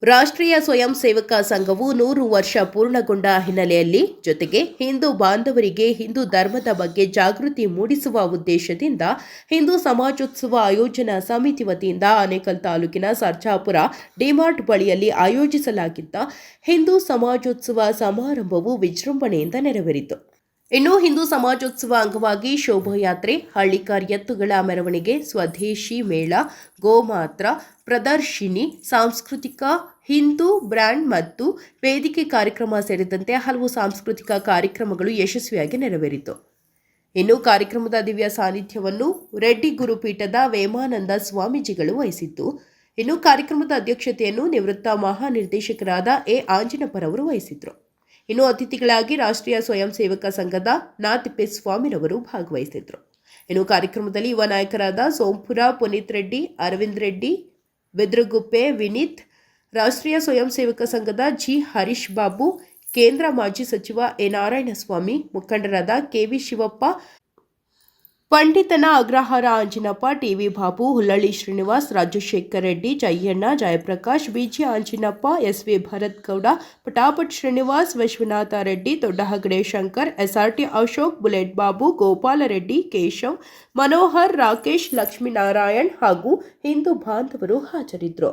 ರಾಷ್ಟ್ರೀಯ ಸ್ವಯಂ ಸೇವಕ ಸಂಘವು 100 ವರ್ಷ ಪೂರ್ಣಗೊಂಡ ಹಿನ್ನೆಲೆಯಲ್ಲಿ ಜೊತೆಗೆ ಹಿಂದೂ ಬಾಂಧವರಿಗೆ ಹಿಂದೂ ಧರ್ಮದ ಬಗ್ಗೆ ಜಾಗೃತಿ ಮೂಡಿಸುವ ಉದ್ದೇಶದಿಂದ ಹಿಂದೂ ಸಮಾಜೋತ್ಸವ ಆಯೋಜನಾ ಸಮಿತಿ ವತಿಯಿಂದ ಆನೇಕಲ್ ತಾಲೂಕಿನ ಸರ್ಜಾಪುರ ಡಿಮಾರ್ಟ್ ಬಳಿಯಲ್ಲಿ ಆಯೋಜಿಸಲಾಗಿದ್ದ ಹಿಂದೂ ಸಮಾಜೋತ್ಸವ ಸಮಾರಂಭವು ವಿಜೃಂಭಣೆಯಿಂದ ನೆರವೇರಿತು. ಇನ್ನು ಹಿಂದೂ ಸಮಾಜೋತ್ಸವ ಅಂಗವಾಗಿ ಶೋಭಾಯಾತ್ರೆ, ಹಳ್ಳಿಕಾರ್ ಎತ್ತುಗಳ ಮೆರವಣಿಗೆ, ಸ್ವದೇಶಿ ಮೇಳ, ಗೋಮಾತ್ರ ಪ್ರದರ್ಶಿನಿ, ಸಾಂಸ್ಕೃತಿಕ ಹಿಂದೂ ಬ್ರ್ಯಾಂಡ್ ಮತ್ತು ವೇದಿಕೆ ಕಾರ್ಯಕ್ರಮ ಸೇರಿದಂತೆ ಹಲವು ಸಾಂಸ್ಕೃತಿಕ ಕಾರ್ಯಕ್ರಮಗಳು ಯಶಸ್ವಿಯಾಗಿ ನೆರವೇರಿತು. ಇನ್ನು ಕಾರ್ಯಕ್ರಮದ ದಿವ್ಯ ಸಾನ್ನಿಧ್ಯವನ್ನು ರೆಡ್ಡಿ ಗುರುಪೀಠದ ವೇಮಾನಂದ ಸ್ವಾಮೀಜಿಗಳು ವಹಿಸಿದ್ದು, ಇನ್ನು ಕಾರ್ಯಕ್ರಮದ ಅಧ್ಯಕ್ಷತೆಯನ್ನು ನಿವೃತ್ತ ಮಹಾನಿರ್ದೇಶಕರಾದ ಎ ಆಂಜನಪ್ಪರವರು ವಹಿಸಿದ್ರು. ಇನ್ನು ಅತಿಥಿಗಳಾಗಿ ರಾಷ್ಟ್ರೀಯ ಸ್ವಯಂ ಸೇವಕ ಸಂಘದ ನಾತಿಪ್ಪೇಸ್ವಾಮಿರವರು ಭಾಗವಹಿಸಿದ್ರು. ಇನ್ನು ಕಾರ್ಯಕ್ರಮದಲ್ಲಿ ಯುವ ನಾಯಕರಾದ ಸೋಂಪುರ ಪುನೀತ್ ರೆಡ್ಡಿ, ಅರವಿಂದ್ ರೆಡ್ಡಿ, ಬಿದ್ರಗುಪ್ಪೆ ವಿನೀತ್, ರಾಷ್ಟ್ರೀಯ ಸ್ವಯಂ ಸೇವಕ ಸಂಘದ ಜಿ ಹರೀಶ್ ಬಾಬು, ಕೇಂದ್ರ ಮಾಜಿ ಸಚಿವ ಎ ನಾರಾಯಣಸ್ವಾಮಿ, ಮುಖಂಡರಾದ KV Shivappa, Panditana Agrahara Anjinappa, TV Babu, Hullalli Srinivas, Rajashekhar Reddy, Jayanna, Jayaprakash, BG Anjinappa, SV Bharat Gowda, Patapat Srinivas, Vishwanatha Reddy, Doddahagade Shankar, SRT Ashok, bullet Babu, Gopala Reddy, Keshav, Manohar, Rakesh, Lakshminarayan ಹಾಗೂ ಹಿಂದೂ ಬಾಂಧವರು ಹಾಜರಿದ್ದರು.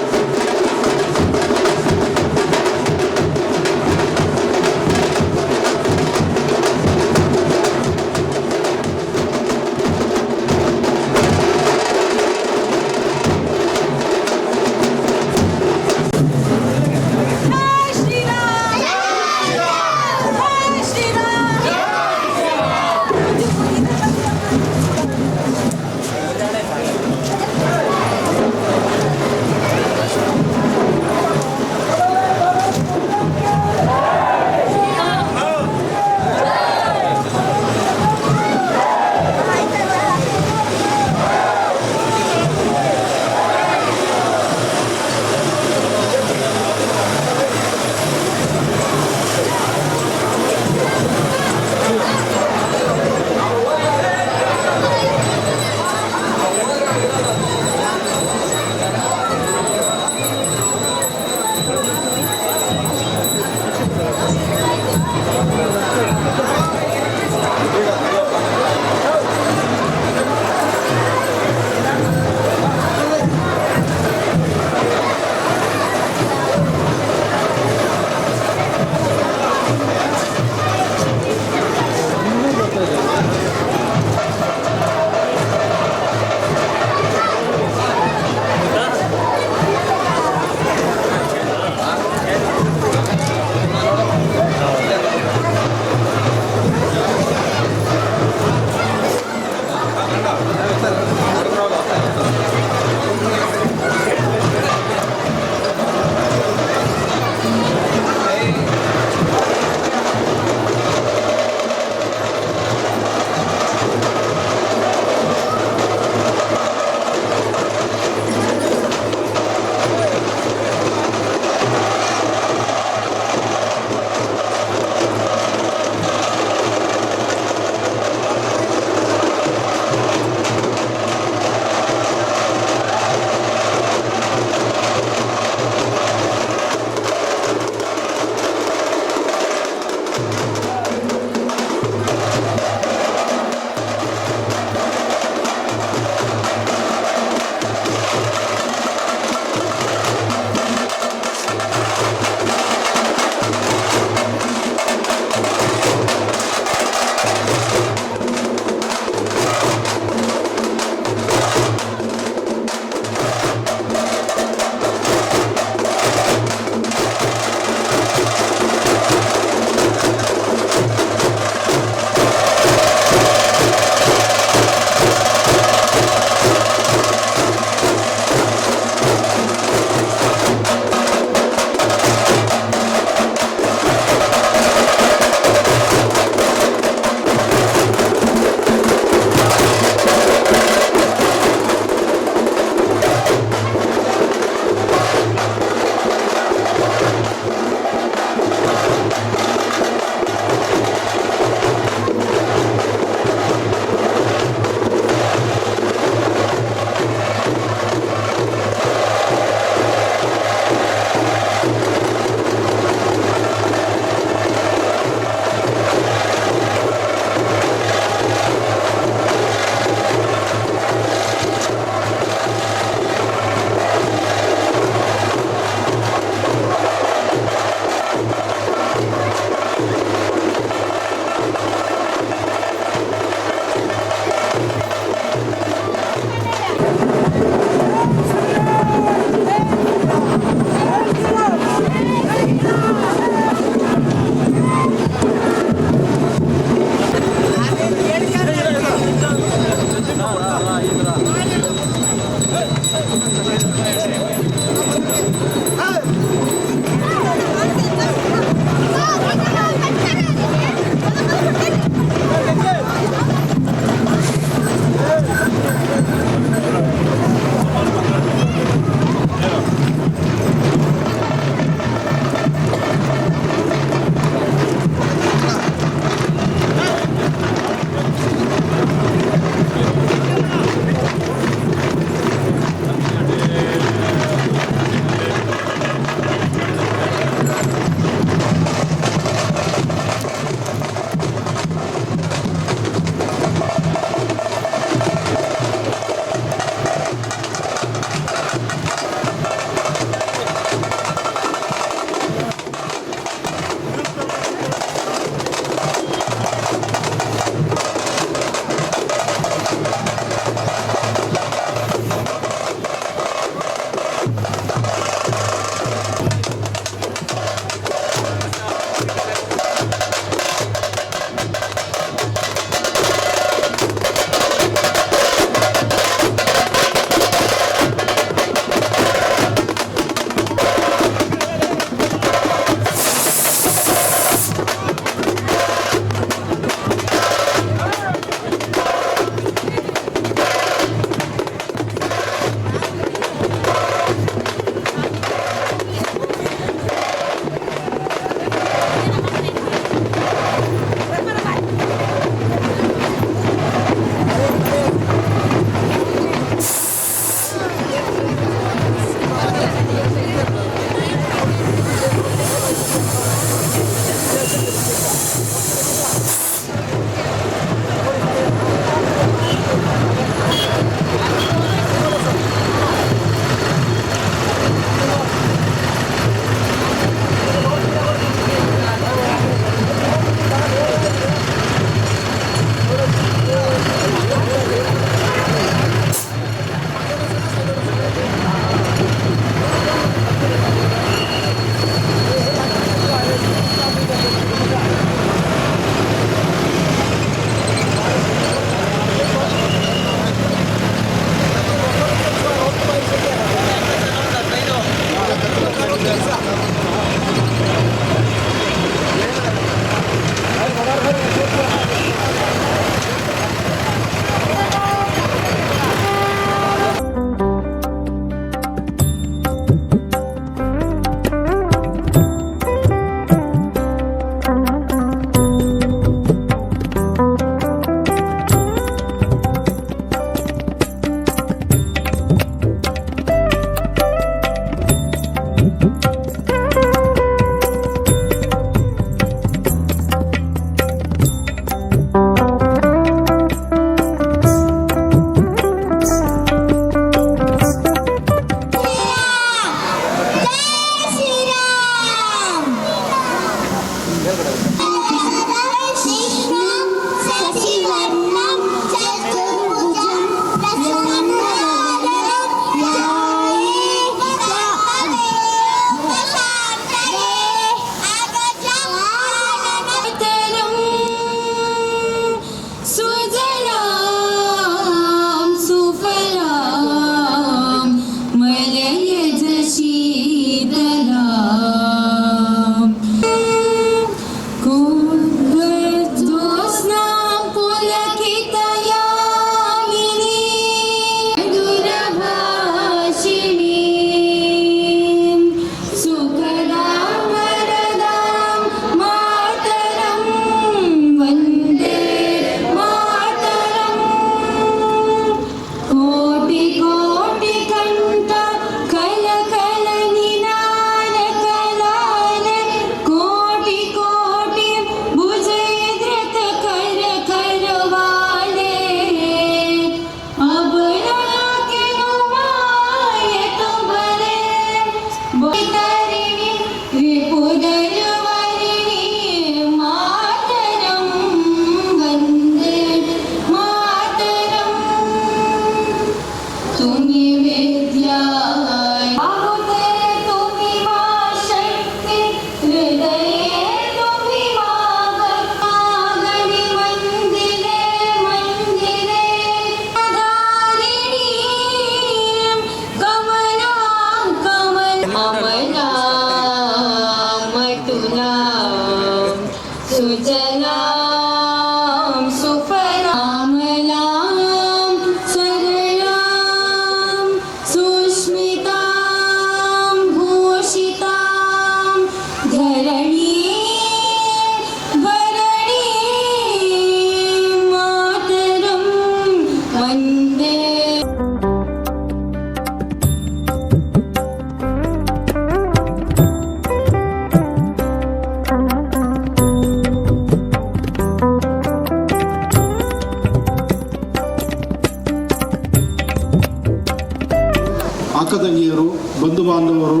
ಅಕ್ಕ ತಂಗಿಯರು, ಬಂಧು ಬಾಂಧವರು,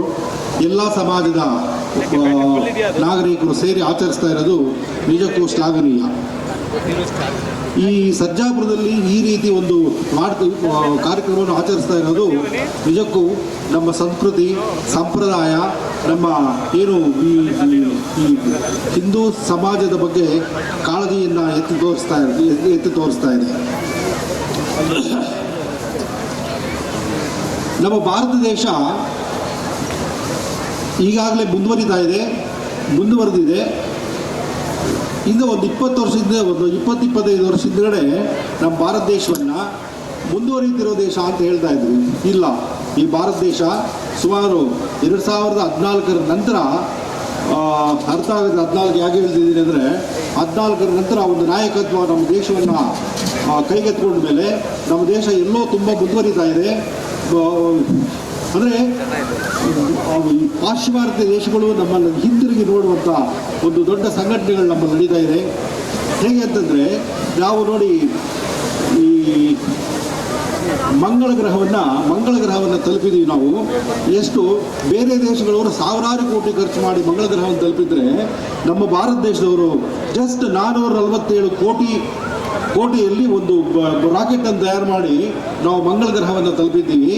ಎಲ್ಲ ಸಮಾಜದ ನಾಗರಿಕರು ಸೇರಿ ಆಚರಿಸ್ತಾ ಇರೋದು ನಿಜಕ್ಕೂ ಶ್ಲಾಘನೀಯ. ಈ ಸರ್ಜಾಪುರದಲ್ಲಿ ಈ ರೀತಿ ಒಂದು ಕಾರ್ಯಕ್ರಮವನ್ನು ಆಚರಿಸ್ತಾ ಇರೋದು ನಿಜಕ್ಕೂ ನಮ್ಮ ಸಂಸ್ಕೃತಿ, ಸಂಪ್ರದಾಯ, ನಮ್ಮ ಏನು ಈ ಹಿಂದೂ ಸಮಾಜದ ಬಗ್ಗೆ ಕಾಳಜಿಯನ್ನು ಎತ್ತಿ ತೋರಿಸ್ತಾ ಇದೆ. ನಮ್ಮ ಭಾರತ ದೇಶ ಈಗಾಗಲೇ ಮುಂದುವರೆದಿದೆ. ಇನ್ನು ಒಂದು 20 ವರ್ಷದಿಂದ, ಒಂದು 20-25 ವರ್ಷದಿಂದಲೇ ನಮ್ಮ ಭಾರತ ದೇಶವನ್ನು ಮುಂದುವರಿತಿರೋ ದೇಶ ಅಂತ ಹೇಳ್ತಾ ಇದ್ವಿ. ಇಲ್ಲ, ಈ ಭಾರತ ದೇಶ ಸುಮಾರು 2014 ನಂತರ, ಅರ್ಥ ಆಗುತ್ತೆ 14 ಯಾಕೆ ಹೇಳ್ತಿದ್ದೀನಿ ಅಂದರೆ, 14 ನಂತರ ಒಂದು ನಾಯಕತ್ವ ನಮ್ಮ ದೇಶವನ್ನು ಕೈಗೆತ್ತಿಕೊಂಡ ಮೇಲೆ ನಮ್ಮ ದೇಶ ಎಲ್ಲೋ ತುಂಬ ಮುಂದುವರಿತಾ ಇದೆ. ಅಂದರೆ ಪಾಶ್ಚಿಮಾತ್ಯ ದೇಶಗಳು ನಮ್ಮನ್ನು ಹಿಂದಿರುಗಿ ನೋಡುವಂಥ ಒಂದು ದೊಡ್ಡ ಸಂಘಟನೆಗಳು ನಮ್ಮಲ್ಲಿ ನಡೀತಾ ಇದೆ. ಹೇಗೆ ಅಂತಂದರೆ, ನಾವು ನೋಡಿ ಈ ಮಂಗಳ ಗ್ರಹವನ್ನು ತಲುಪಿದ್ದೀವಿ ನಾವು. ಎಷ್ಟು ಬೇರೆ ದೇಶಗಳವರು ಸಾವಿರಾರು ಕೋಟಿ ಖರ್ಚು ಮಾಡಿ ಮಂಗಳ ಗ್ರಹವನ್ನು ತಲುಪಿದರೆ, ನಮ್ಮ ಭಾರತ ದೇಶದವರು ಜಸ್ಟ್ 447 ಕೋಟಿಯಲ್ಲಿ ಒಂದು ರಾಕೆಟನ್ನು ತಯಾರು ಮಾಡಿ ನಾವು ಮಂಗಳ ಗ್ರಹವನ್ನು ತಲುಪಿದ್ದೀವಿ.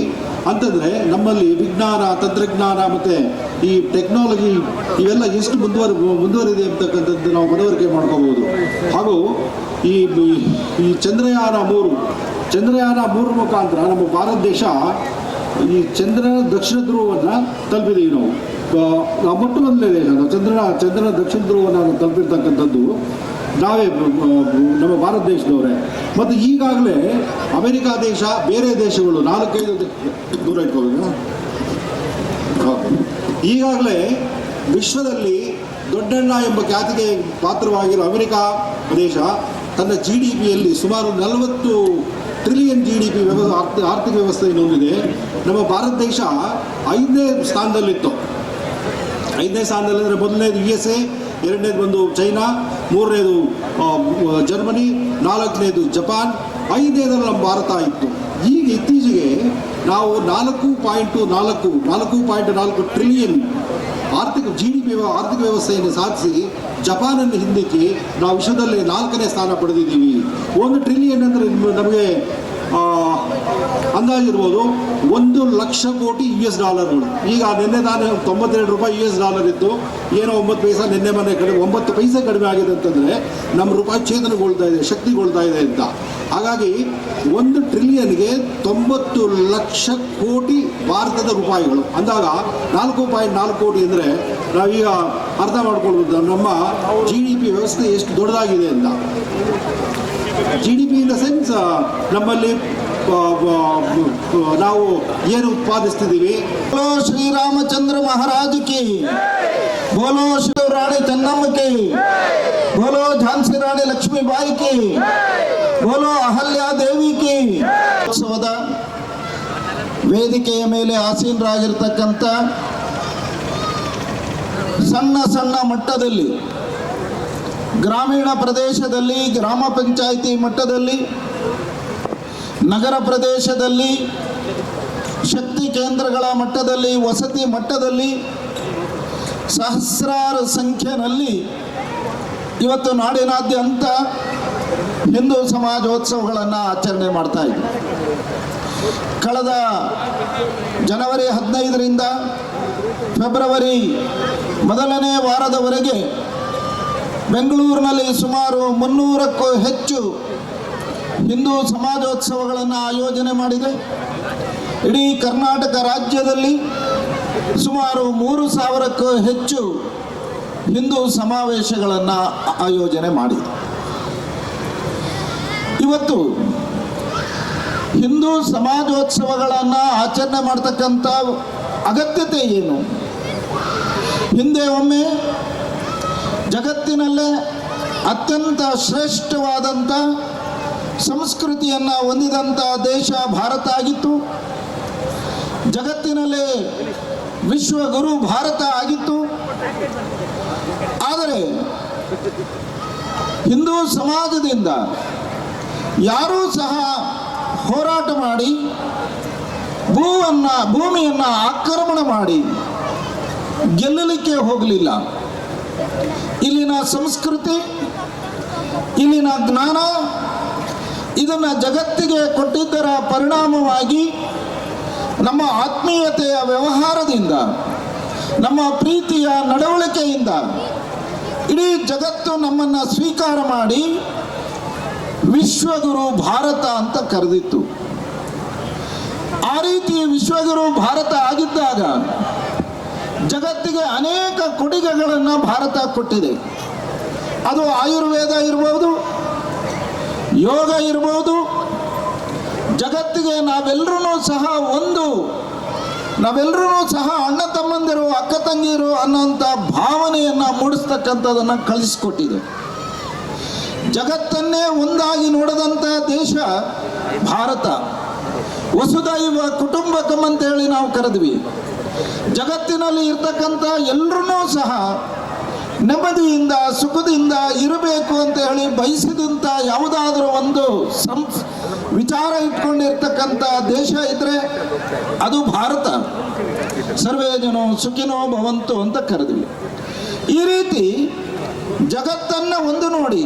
ಅಂತಂದರೆ ನಮ್ಮಲ್ಲಿ ವಿಜ್ಞಾನ, ತಂತ್ರಜ್ಞಾನ ಮತ್ತು ಈ ಟೆಕ್ನಾಲಜಿ ಇವೆಲ್ಲ ಎಷ್ಟು ಮುಂದುವರಿದೆ ಅಂತಕ್ಕಂಥದ್ದು ನಾವು ಮನವರಿಕೆ ಮಾಡ್ಕೋಬೋದು. ಹಾಗೂ ಈ ಚಂದ್ರಯಾನ 3 ಮುಖಾಂತರ ನಮ್ಮ ಭಾರತ ದೇಶ ಈ ಚಂದ್ರನ ದಕ್ಷಿಣ ಧ್ರುವವನ್ನು ತಲುಪಿದ್ದೀವಿ ನಾವು. ಮೊಟ್ಟ ಮೊದಲನೇ ದೇಶ ನಾವು ಚಂದ್ರನ ದಕ್ಷಿಣ ಧ್ರುವವನ್ನು ತಲುಪಿರ್ತಕ್ಕಂಥದ್ದು ನಾವೇ, ನಮ್ಮ ಭಾರತ ದೇಶದವರೇ. ಮತ್ತು ಈಗಾಗಲೇ ಅಮೆರಿಕಾ ದೇಶ, ಬೇರೆ ದೇಶಗಳು 4-5 ದೂರ ಇಟ್ಕೋಬೇಕು, ಈಗಾಗಲೇ ವಿಶ್ವದಲ್ಲಿ ದೊಡ್ಡಣ್ಣ ಎಂಬ ಖ್ಯಾತಿಗೆ ಪಾತ್ರವಾಗಿರೋ ಅಮೆರಿಕಾ ದೇಶ ತನ್ನ GDPಯಲ್ಲಿ ಸುಮಾರು 40 ಟ್ರಿಲಿಯನ್ GDP ಆರ್ಥಿಕ ವ್ಯವಸ್ಥೆಯನ್ನು ಹೊಂದಿದೆ. ನಮ್ಮ ಭಾರತ ದೇಶ 5ನೇ ಸ್ಥಾನದಲ್ಲಿತ್ತು. 5ನೇ ಸ್ಥಾನದಲ್ಲಿ ಅಂದರೆ ಮೊದಲನೇದು USA, 2ನೇದು ಬಂದು ಚೈನಾ, 3ನೇದು ಜರ್ಮನಿ, 4ನೇದು ಜಪಾನ್, 5ನೇದಲ್ಲಿ ನಮ್ಮ ಭಾರತ ಇತ್ತು. ಈಗ ಇತ್ತೀಚೆಗೆ ನಾವು 4.4 ಟ್ರಿಲಿಯನ್ GDP ಆರ್ಥಿಕ ವ್ಯವಸ್ಥೆಯನ್ನು ಸಾಧಿಸಿ ಜಪಾನನ್ನು ಹಿಂದಿಕ್ಕಿ ನಾವು ವಿಶ್ವದಲ್ಲಿ 4ನೇ ಸ್ಥಾನ ಪಡೆದಿದ್ದೀವಿ. 1 ಟ್ರಿಲಿಯನ್ ಅಂದರೆ ನಮಗೆ ಅಂದಾಜಿರ್ಬೋದು $1,00,000 ಕೋಟಿ US. ಈಗ ನಿನ್ನೆ ತಾನೇ $92 ಇತ್ತು, ಏನೋ 9 ಪೈಸೆ ನಿನ್ನೆ ಮೊನ್ನೆ 9 ಪೈಸೆ ಕಡಿಮೆ ಆಗಿದೆ ಅಂತಂದರೆ ನಮ್ಮ ರೂಪಾಯಿ ಚೇತನಗೊಳ್ತಾ ಇದೆ, ಶಕ್ತಿಗೊಳ್ತಾ ಇದೆ ಅಂತ. ಹಾಗಾಗಿ 1 ಟ್ರಿಲಿಯನ್ಗೆ 90 ಲಕ್ಷ ಕೋಟಿ ಭಾರತದ ರೂಪಾಯಿಗಳು ಅಂದಾಗ 4.4 ಕೋಟಿ ಅಂದರೆ ನಾವೀಗ ಅರ್ಥ ಮಾಡ್ಕೊಳ್ಬೋದು ನಮ್ಮ GDP ವ್ಯವಸ್ಥೆ ಎಷ್ಟು ದೊಡ್ಡದಾಗಿದೆ ಅಂತ. GDP ಇನ್ ದ ಸೆನ್ಸ್ ನಮ್ಮಲ್ಲಿ ನಾವು ಏನು ಉತ್ಪಾದಿಸ್ತಿದ್ದೀವಿ. ಬೋಲೋ ಶ್ರೀರಾಮಚಂದ್ರ ಮಹಾರಾಜ್ ಕಿ, ಬೋಲೋ ಶ್ರೀ ರಾಣಿ ಚೆನ್ನಮ್ಮ ಕಿ, ಬೋಲೋ ಝಾನ್ಸಿ ರಾಣಿ ಲಕ್ಷ್ಮೀಬಾಯಿ ಕಿ, ಬೋಲೋ ಅಹಲ್ಯಾ ದೇವಿ ಕಿ. ಉತ್ಸವದ ವೇದಿಕೆಯ ಮೇಲೆ ಆಸೀನರಾಗಿರ್ತಕ್ಕಂಥ ಸಣ್ಣ ಮಟ್ಟದಲ್ಲಿ, ಗ್ರಾಮೀಣ ಪ್ರದೇಶದಲ್ಲಿ, ಗ್ರಾಮ ಪಂಚಾಯಿತಿ ಮಟ್ಟದಲ್ಲಿ, ನಗರ ಪ್ರದೇಶದಲ್ಲಿ, ಶಕ್ತಿ ಕೇಂದ್ರಗಳ ಮಟ್ಟದಲ್ಲಿ, ವಸತಿ ಮಟ್ಟದಲ್ಲಿ ಸಹಸ್ರಾರು ಸಂಖ್ಯೆಯಲ್ಲಿ ಇವತ್ತು ನಾಡಿನಾದ್ಯಂತ ಹಿಂದೂ ಸಮಾಜೋತ್ಸವಗಳನ್ನು ಆಚರಣೆ ಮಾಡ್ತಾ ಇದ್ದೀವಿ. ಕಳೆದ ಜನವರಿ 15ರಿಂದ ಫೆಬ್ರವರಿ 1ನೇ ವಾರದವರೆಗೆ ಬೆಂಗಳೂರಿನಲ್ಲಿ ಸುಮಾರು 300ಕ್ಕೂ ಹೆಚ್ಚು ಹಿಂದೂ ಸಮಾಜೋತ್ಸವಗಳನ್ನು ಆಯೋಜನೆ ಮಾಡಿದೆ. ಇಡೀ ಕರ್ನಾಟಕ ರಾಜ್ಯದಲ್ಲಿ ಸುಮಾರು 3,000ಕ್ಕೂ ಹೆಚ್ಚು ಹಿಂದೂ ಸಮಾವೇಶಗಳನ್ನು ಆಯೋಜನೆ ಮಾಡಿದೆ. ಇವತ್ತು ಹಿಂದೂ ಸಮಾಜೋತ್ಸವಗಳನ್ನು ಆಚರಣೆ ಮಾಡ್ತಕ್ಕಂಥ ಅಗತ್ಯತೆ ಏನು? ಹಿಂದೆ ಒಮ್ಮೆ ಜಗತ್ತಿನಲ್ಲೇ ಅತ್ಯಂತ ಶ್ರೇಷ್ಠವಾದಂಥ ಸಂಸ್ಕೃತಿಯನ್ನು ಹೊಂದಿದಂಥ ದೇಶ ಭಾರತ ಆಗಿತ್ತು. ಜಗತ್ತಿನಲ್ಲೇ ವಿಶ್ವಗುರು ಭಾರತ ಆಗಿತ್ತು. ಆದರೆ ಹಿಂದೂ ಸಮಾಜದಿಂದ ಯಾರೂ ಸಹ ಹೋರಾಟ ಮಾಡಿ ಭೂಮಿಯನ್ನು ಆಕ್ರಮಣ ಮಾಡಿ ಗೆಲ್ಲಲಿಕ್ಕೆ ಹೋಗಲಿಲ್ಲ. ಇಲ್ಲಿನ ಸಂಸ್ಕೃತಿ, ಇಲ್ಲಿನ ಜ್ಞಾನ ಇದನ್ನು ಜಗತ್ತಿಗೆ ಕೊಟ್ಟಿದ್ದರ ಪರಿಣಾಮವಾಗಿ ನಮ್ಮ ಆತ್ಮೀಯತೆಯ ವ್ಯವಹಾರದಿಂದ, ನಮ್ಮ ಪ್ರೀತಿಯ ನಡವಳಿಕೆಯಿಂದ ಇಡೀ ಜಗತ್ತು ನಮ್ಮನ್ನು ಸ್ವೀಕಾರ ಮಾಡಿ ವಿಶ್ವಗುರು ಭಾರತ ಅಂತ ಕರೆದಿತ್ತು. ಆ ರೀತಿ ವಿಶ್ವಗುರು ಭಾರತ ಆಗಿದ್ದಾಗ ಜಗತ್ತಿಗೆ ಅನೇಕ ಕೊಡುಗೆಗಳನ್ನು ಭಾರತ ಕೊಟ್ಟಿದೆ. ಅದು ಆಯುರ್ವೇದ ಇರ್ಬೋದು, ಯೋಗ ಇರ್ಬೋದು. ಜಗತ್ತಿಗೆ ನಾವೆಲ್ಲರೂ ಸಹ ಅಣ್ಣ ತಮ್ಮಂದಿರು, ಅಕ್ಕ ತಂಗಿರು ಅನ್ನೋಂಥ ಭಾವನೆಯನ್ನು ಮೂಡಿಸ್ತಕ್ಕಂಥದ್ದನ್ನು ಕಲಿಸ್ಕೊಟ್ಟಿದೆ. ಜಗತ್ತನ್ನೇ ಒಂದಾಗಿ ನೋಡದಂಥ ದೇಶ ಭಾರತ. ವಸುದೈವ ಕುಟುಂಬಕಂ ಅಂತೇಳಿ ನಾವು ಕರೆದ್ವಿ. ಜಗತ್ತಿನಲ್ಲಿ ಇರ್ತಕ್ಕಂಥ ಎಲ್ಲರೂ ಸಹ ನೆಮ್ಮದಿಯಿಂದ ಸುಖದಿಂದ ಇರಬೇಕು ಅಂತ ಹೇಳಿ ಬಯಸಿದಂಥ ಯಾವುದಾದ್ರೂ ಒಂದು ವಿಚಾರ ಇಟ್ಕೊಂಡಿರ್ತಕ್ಕಂಥ ದೇಶ ಇದ್ರೆ ಅದು ಭಾರತ. ಸರ್ವೇ ಜನೋ ಸುಖಿನೋ ಭವಂತು ಅಂತ ಕರೆದ್ವಿ. ಈ ರೀತಿ ಜಗತ್ತನ್ನು ಒಂದು ನೋಡಿ,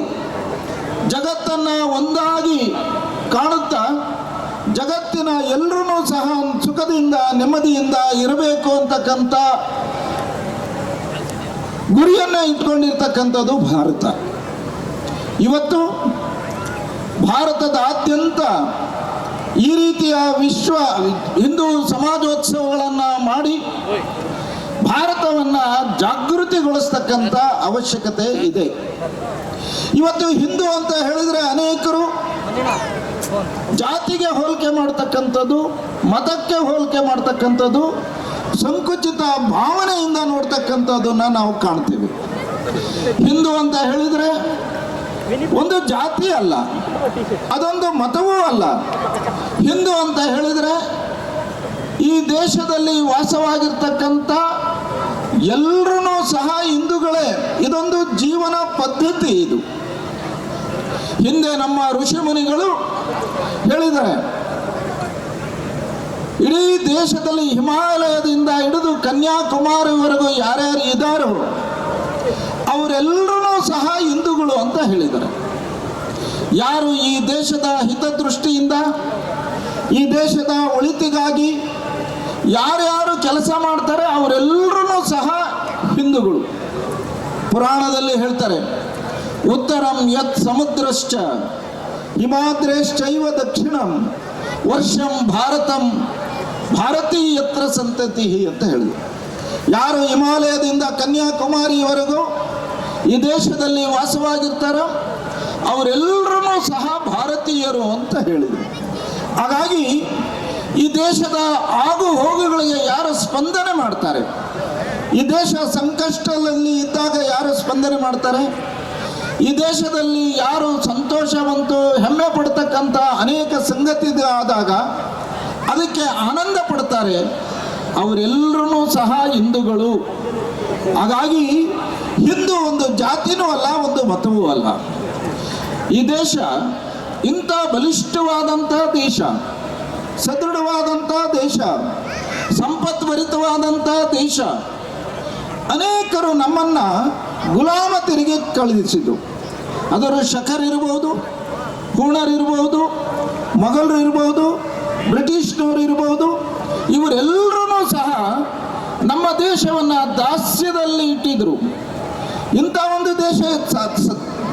ಜಗತ್ತನ್ನು ಒಂದಾಗಿ ಕಾಣುತ್ತಾ ಜಗತ್ತಿನ ಎಲ್ಲರೂ ಸಹ ಸುಖದಿಂದ ನೆಮ್ಮದಿಯಿಂದ ಇರಬೇಕು ಅಂತಕ್ಕಂಥ ಗುರಿಯನ್ನು ಇಟ್ಕೊಂಡಿರ್ತಕ್ಕಂಥದ್ದು ಭಾರತ. ಇವತ್ತು ಭಾರತದಾದ್ಯಂತ ಈ ರೀತಿಯ ವಿಶ್ವ ಹಿಂದೂ ಸಮಾಜೋತ್ಸವಗಳನ್ನು ಮಾಡಿ ಭಾರತವನ್ನು ಜಾಗೃತಿಗೊಳಿಸ್ತಕ್ಕಂಥ ಅವಶ್ಯಕತೆ ಇದೆ. ಇವತ್ತು ಹಿಂದೂ ಅಂತ ಹೇಳಿದರೆ ಅನೇಕರು ಜಾತಿಗೆ ಹೋಲಿಕೆ ಮಾಡ್ತಕ್ಕಂಥದ್ದು, ಮತಕ್ಕೆ ಹೋಲಿಕೆ ಮಾಡ್ತಕ್ಕಂಥದ್ದು, ಸಂಕುಚಿತ ಭಾವನೆಯಿಂದ ನೋಡ್ತಕ್ಕಂಥದ್ದನ್ನ ನಾವು ಕಾಣ್ತೀವಿ. ಹಿಂದೂ ಅಂತ ಹೇಳಿದರೆ ಒಂದು ಜಾತಿ ಅಲ್ಲ, ಅದೊಂದು ಮತವೂ ಅಲ್ಲ. ಹಿಂದೂ ಅಂತ ಹೇಳಿದರೆ ಈ ದೇಶದಲ್ಲಿ ವಾಸವಾಗಿರ್ತಕ್ಕಂಥ ಎಲ್ಲರೂ ಸಹ ಹಿಂದೂಗಳೇ. ಇದೊಂದು ಜೀವನ ಪದ್ಧತಿ. ಇದು ಹಿಂದೆ ನಮ್ಮ ಋಷಿ ಮುನಿಗಳು ಹೇಳಿದ್ದಾರೆ, ಇಡೀ ದೇಶದಲ್ಲಿ ಹಿಮಾಲಯದಿಂದ ಹಿಡಿದು ಕನ್ಯಾಕುಮಾರಿವರೆಗೂ ಯಾರ್ಯಾರು ಇದ್ದಾರೋ ಅವರೆಲ್ಲರೂ ಸಹ ಹಿಂದೂಗಳು ಅಂತ ಹೇಳಿದ್ದಾರೆ. ಯಾರು ಈ ದೇಶದ ಹಿತದೃಷ್ಟಿಯಿಂದ, ಈ ದೇಶದ ಒಳಿತಿಗಾಗಿ ಯಾರ್ಯಾರು ಕೆಲಸ ಮಾಡ್ತಾರೆ ಅವರೆಲ್ಲರೂ ಸಹ ಹಿಂದೂಗಳು. ಪುರಾಣದಲ್ಲಿ ಹೇಳ್ತಾರೆ, ಉತ್ತರಂ ಯತ್ ಸಮುದ್ರಶ್ಚ ಹಿಮಾದ್ರೇಶ್ಚೈವ ದಕ್ಷಿಣಂ ವರ್ಷಂ ಭಾರತಂ ಭಾರತೀಯತ್ರ ಸಂತತಿ ಅಂತ ಹೇಳಿದ್ರು. ಯಾರು ಹಿಮಾಲಯದಿಂದ ಕನ್ಯಾಕುಮಾರಿಯವರೆಗೂ ಈ ದೇಶದಲ್ಲಿ ವಾಸವಾಗಿರ್ತಾರೋ ಅವರೆಲ್ಲರೂ ಸಹ ಭಾರತೀಯರು ಅಂತ ಹೇಳಿದರು. ಹಾಗಾಗಿ ಈ ದೇಶದ ಆಗು ಹೋಗುಗಳಿಗೆ ಯಾರು ಸ್ಪಂದನೆ ಮಾಡ್ತಾರೆ, ಈ ದೇಶ ಸಂಕಷ್ಟದಲ್ಲಿ ಇದ್ದಾಗ ಯಾರು ಸ್ಪಂದನೆ ಮಾಡ್ತಾರೆ, ಈ ದೇಶದಲ್ಲಿ ಯಾರು ಸಂತೋಷವಂತೂ ಹೆಮ್ಮೆ ಪಡ್ತಕ್ಕಂಥ ಅನೇಕ ಸಂಗತಿ ಆದಾಗ ಅದಕ್ಕೆ ಆನಂದ ಪಡ್ತಾರೆ, ಅವರೆಲ್ಲರೂ ಸಹ ಹಿಂದೂಗಳು. ಹಾಗಾಗಿ ಹಿಂದೂ ಒಂದು ಜಾತಿನೂ ಅಲ್ಲ, ಒಂದು ಮತವೂ ಅಲ್ಲ. ಈ ದೇಶ ಇಂಥ ಬಲಿಷ್ಠವಾದಂಥ ದೇಶ, ಸದೃಢವಾದಂಥ ದೇಶ, ಸಂಪತ್ಭರಿತವಾದಂಥ ದೇಶ. ಅನೇಕರು ನಮ್ಮನ್ನು ಗುಲಾಮತಿರಿಗೆ ಕಳುಹಿಸಿದರು. ಅದರ ಶಕರ್ ಇರ್ಬೋದು, ಹೂಣರ್ ಇರ್ಬೋದು, ಮೊಘಲರು ಇರ್ಬೋದು, ಬ್ರಿಟಿಷ್ನವರು ಇರ್ಬೋದು. ಇವರೆಲ್ಲರೂ ಸಹ ನಮ್ಮ ದೇಶವನ್ನು ದಾಸ್ಯದಲ್ಲಿ ಇಟ್ಟಿದ್ರು. ಇಂಥ ಒಂದು ದೇಶ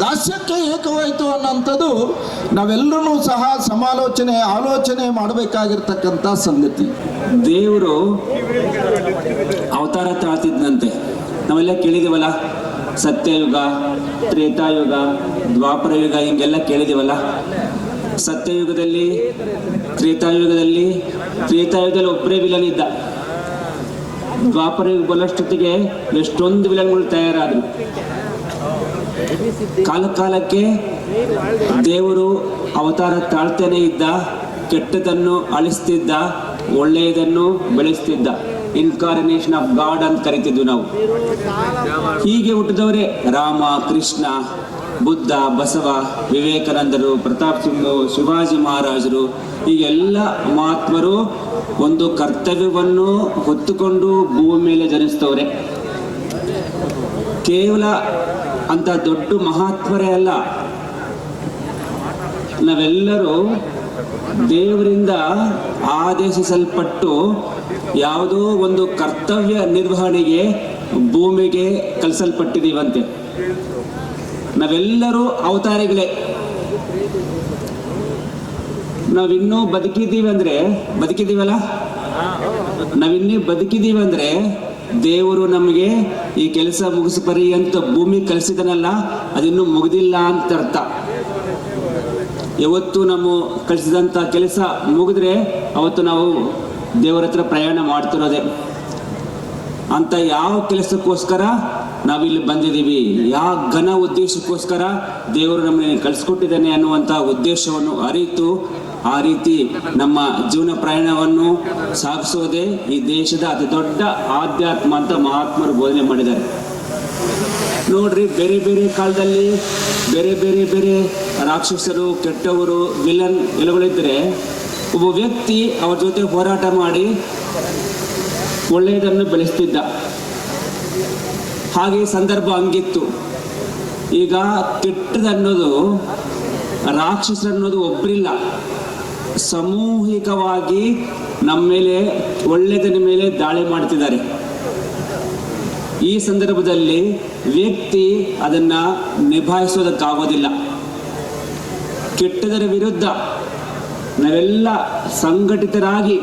ದಾಸ್ಯಕ್ಕೆ ಏಕವಾಯಿತು ಅನ್ನೋಂಥದ್ದು ನಾವೆಲ್ಲರೂ ಸಹ ಆಲೋಚನೆ ಮಾಡಬೇಕಾಗಿರ್ತಕ್ಕಂಥ ಸಂಗತಿ. ದೇವರು ಅವತಾರ ತಾಳ್ತಿದ್ದಂತೆ ನಾವೆಲ್ಲ ಕೇಳಿದೀವಲ್ಲ, ಸತ್ಯಯುಗ, ತ್ರೇತಾಯುಗ, ದ್ವಾಪರಯುಗ ಹಿಂಗೆಲ್ಲ ಕೇಳಿದೀವಲ್ಲ. ಸತ್ಯಯುಗದಲ್ಲಿ ತ್ರೇತಾಯುಗದಲ್ಲಿ ಒಬ್ಬರೇ ವಿಲನ್ ಇದ್ದ. ದ್ವಾಪರಯುಗ ಬರೋಷ್ಟೊತ್ತಿಗೆ ಎಷ್ಟೊಂದು ವಿಲನ್ಗಳು ತಯಾರಾದರು. ಕಾಲಕ್ಕೆ ದೇವರು ಅವತಾರ ತಾಳ್ತಾನೆ ಇದ್ದ, ಕೆಟ್ಟದನ್ನು ಅಳಿಸ್ತಿದ್ದ, ಒಳ್ಳೆಯದನ್ನು ಬೆಳೆಸ್ತಿದ್ದ. ಇನ್ಕಾರ್ನೇಷನ್ ಆಫ್ ಗಾಡ್ ಅಂತ ಕರಿತಿದ್ವಿ ನಾವು. ಹೀಗೆ ಹುಟ್ಟಿದವರೇ ರಾಮ, ಕೃಷ್ಣ, ಬುದ್ಧ, ಬಸವ, ವಿವೇಕಾನಂದರು, ಪ್ರತಾಪ್ ಸಿಂಹ, ಶಿವಾಜಿ ಮಹಾರಾಜರು, ಹೀಗೆಲ್ಲ ಮಹಾತ್ಮರು ಒಂದು ಕರ್ತವ್ಯವನ್ನು ಹೊತ್ತುಕೊಂಡು ಭೂಮಿ ಮೇಲೆ ಜನಿಸ್ತವ್ರೆ. ಕೇವಲ ಅಂತ ದೊಡ್ಡ ಮಹಾತ್ಮರೇ ಅಲ್ಲ, ನಾವೆಲ್ಲರೂ ದೇವರಿಂದ ಆದೇಶಿಸಲ್ಪಟ್ಟು ಯಾವುದೋ ಒಂದು ಕರ್ತವ್ಯ ನಿರ್ವಹಣೆಗೆ ಭೂಮಿಗೆ ಕಳಿಸಲ್ಪಟ್ಟಿದ್ದೀವಂತೆ. ನಾವೆಲ್ಲರೂ ಅವತಾರಿಗಳೇ. ನಾವಿನ್ನೂ ಬದುಕಿದ್ದೀವಲ್ಲ, ನಾವಿನ್ನೂ ಬದುಕಿದ್ದೀವಂದ್ರೆ ದೇವರು ನಮಗೆ ಈ ಕೆಲಸ ಮುಗಿಸ್ಬರಿ ಅಂತ ಭೂಮಿ ಕಳಿಸಿದನಲ್ಲ, ಅದಿನ್ನೂ ಮುಗಿದಿಲ್ಲ ಅಂತ ಅರ್ಥ. ಯಾವತ್ತು ನಮ್ಮ ಕಳಿಸಿದಂಥ ಕೆಲಸ ಮುಗಿದ್ರೆ ಅವತ್ತು ನಾವು ದೇವರ ಹತ್ರ ಪ್ರಯಾಣ ಮಾಡ್ತಿರೋದೆ. ಅಂತ ಯಾವ ಕೆಲಸಕ್ಕೋಸ್ಕರ ನಾವಿಲ್ಲಿ ಬಂದಿದ್ದೀವಿ, ಯಾವ ಘನ ಉದ್ದೇಶಕ್ಕೋಸ್ಕರ ದೇವರು ನಮ್ಮನ್ನು ಕಳಿಸ್ಕೊಟ್ಟಿದ್ದಾನೆ ಅನ್ನುವಂಥ ಉದ್ದೇಶವನ್ನು ಅರಿತು ಆ ರೀತಿ ನಮ್ಮ ಜೀವನ ಪ್ರಯಾಣವನ್ನು ಸಾಗಿಸೋದೇ ಈ ದೇಶದ ಅತಿ ದೊಡ್ಡ ಆಧ್ಯಾತ್ಮ ಅಂತ ಮಹಾತ್ಮರು ಬೋಧನೆ ಮಾಡಿದ್ದಾರೆ. ನೋಡ್ರಿ, ಬೇರೆ ಬೇರೆ ಕಾಲದಲ್ಲಿ ಬೇರೆ ರಾಕ್ಷಸರು, ಕೆಟ್ಟವರು, ವಿಲನ್ ಎಲ್ಲಗಳಿದ್ದರೆ ಒಬ್ಬ ವ್ಯಕ್ತಿ ಅವ್ರ ಜೊತೆ ಹೋರಾಟ ಮಾಡಿ ಒಳ್ಳೆಯದನ್ನು ಬೆಳೆಸ್ತಿದ್ದ. ಹಾಗೆ ಸಂದರ್ಭ ಹಂಗಿತ್ತು. ಈಗ ಕೆಟ್ಟದನ್ನೋದು, ರಾಕ್ಷಸರನ್ನೋದು ಒಬ್ಬರಿಲ್ಲ, ಸಾಮೂಹಿಕವಾಗಿ ನಮ್ಮ ಮೇಲೆ, ಒಳ್ಳೆಯದರ ಮೇಲೆ ದಾಳಿ ಮಾಡ್ತಿದ್ದಾರೆ. ಈ ಸಂದರ್ಭದಲ್ಲಿ ವ್ಯಕ್ತಿ ಅದನ್ನ ನಿಭಾಯಿಸೋದಕ್ಕಾಗೋದಿಲ್ಲ. ಕೆಟ್ಟದರ ವಿರುದ್ಧ ನಾವೆಲ್ಲ ಸಂಘಟಿತರಾಗಿ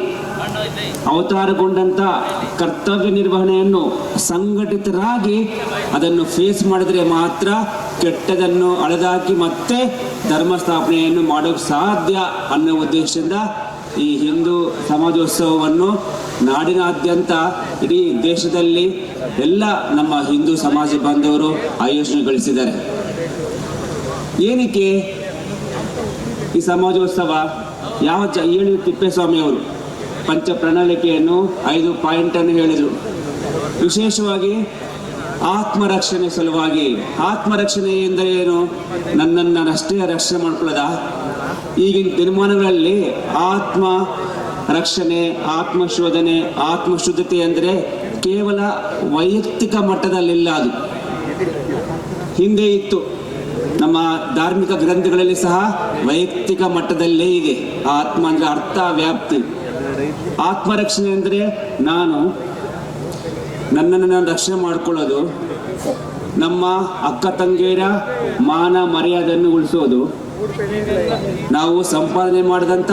ಅವತಾರಗೊಂಡಂತ ಕರ್ತವ್ಯ ನಿರ್ವಹಣೆಯನ್ನು ಸಂಘಟಿತರಾಗಿ ಅದನ್ನು ಫೇಸ್ ಮಾಡಿದ್ರೆ ಮಾತ್ರ ಕೆಟ್ಟದನ್ನು ಅಳೆದಾಕಿ ಮತ್ತೆ ಧರ್ಮ ಸ್ಥಾಪನೆಯನ್ನು ಮಾಡೋಕ್ಕೆ ಸಾಧ್ಯ ಅನ್ನೋ ಉದ್ದೇಶದಿಂದ ಈ ಹಿಂದೂ ಸಮಾಜೋತ್ಸವವನ್ನು ನಾಡಿನಾದ್ಯಂತ ಇಡೀ ದೇಶದಲ್ಲಿ ಎಲ್ಲ ನಮ್ಮ ಹಿಂದೂ ಸಮಾಜ ಬಾಂಧವರು ಆಯೋಜನೆಗೊಳಿಸಿದ್ದಾರೆ. ಏನಕ್ಕೆ ಈ ಸಮಾಜೋತ್ಸವ? ಹೇಳಿ ತಿಪ್ಪೇಸ್ವಾಮಿ ಅವರು ಪಂಚ ಪ್ರಣಾಳಿಕೆಯನ್ನು 5 ಪಾಯಿಂಟನ್ನು ಹೇಳಿದರು. ವಿಶೇಷವಾಗಿ ಆತ್ಮರಕ್ಷಣೆ ಸಲುವಾಗಿ. ಆತ್ಮರಕ್ಷಣೆ ಎಂದರೆ ಏನು? ನನ್ನನ್ನಷ್ಟೇ ರಕ್ಷಣೆ ಮಾಡ್ಕೊಳ್ಳೋದ? ಈಗಿನ ದಿನಮಾನಗಳಲ್ಲಿ ಆತ್ಮ ರಕ್ಷಣೆ, ಆತ್ಮಶೋಧನೆ, ಆತ್ಮಶುದ್ಧತೆ ಅಂದರೆ ಕೇವಲ ವೈಯಕ್ತಿಕ ಮಟ್ಟದಲ್ಲಿಲ್ಲ. ಅದು ಹಿಂದೆ ಇತ್ತು. ನಮ್ಮ ಧಾರ್ಮಿಕ ಗ್ರಂಥಗಳಲ್ಲಿ ಸಹ ವೈಯಕ್ತಿಕ ಮಟ್ಟದಲ್ಲೇ ಇದೆ. ಆತ್ಮ ಅಂದರೆ ಅರ್ಥ, ವ್ಯಾಪ್ತಿ. ಆತ್ಮರಕ್ಷಣೆ ಅಂದರೆ ನನ್ನನ್ನು ನಾನು ರಕ್ಷಣೆ ಮಾಡ್ಕೊಳ್ಳೋದು, ನಮ್ಮ ಅಕ್ಕ ತಂಗಿಯರ ಮಾನ ಮರ್ಯಾದೆಯನ್ನು ಉಳಿಸೋದು, ನಾವು ಸಂಪಾದನೆ ಮಾಡಿದಂಥ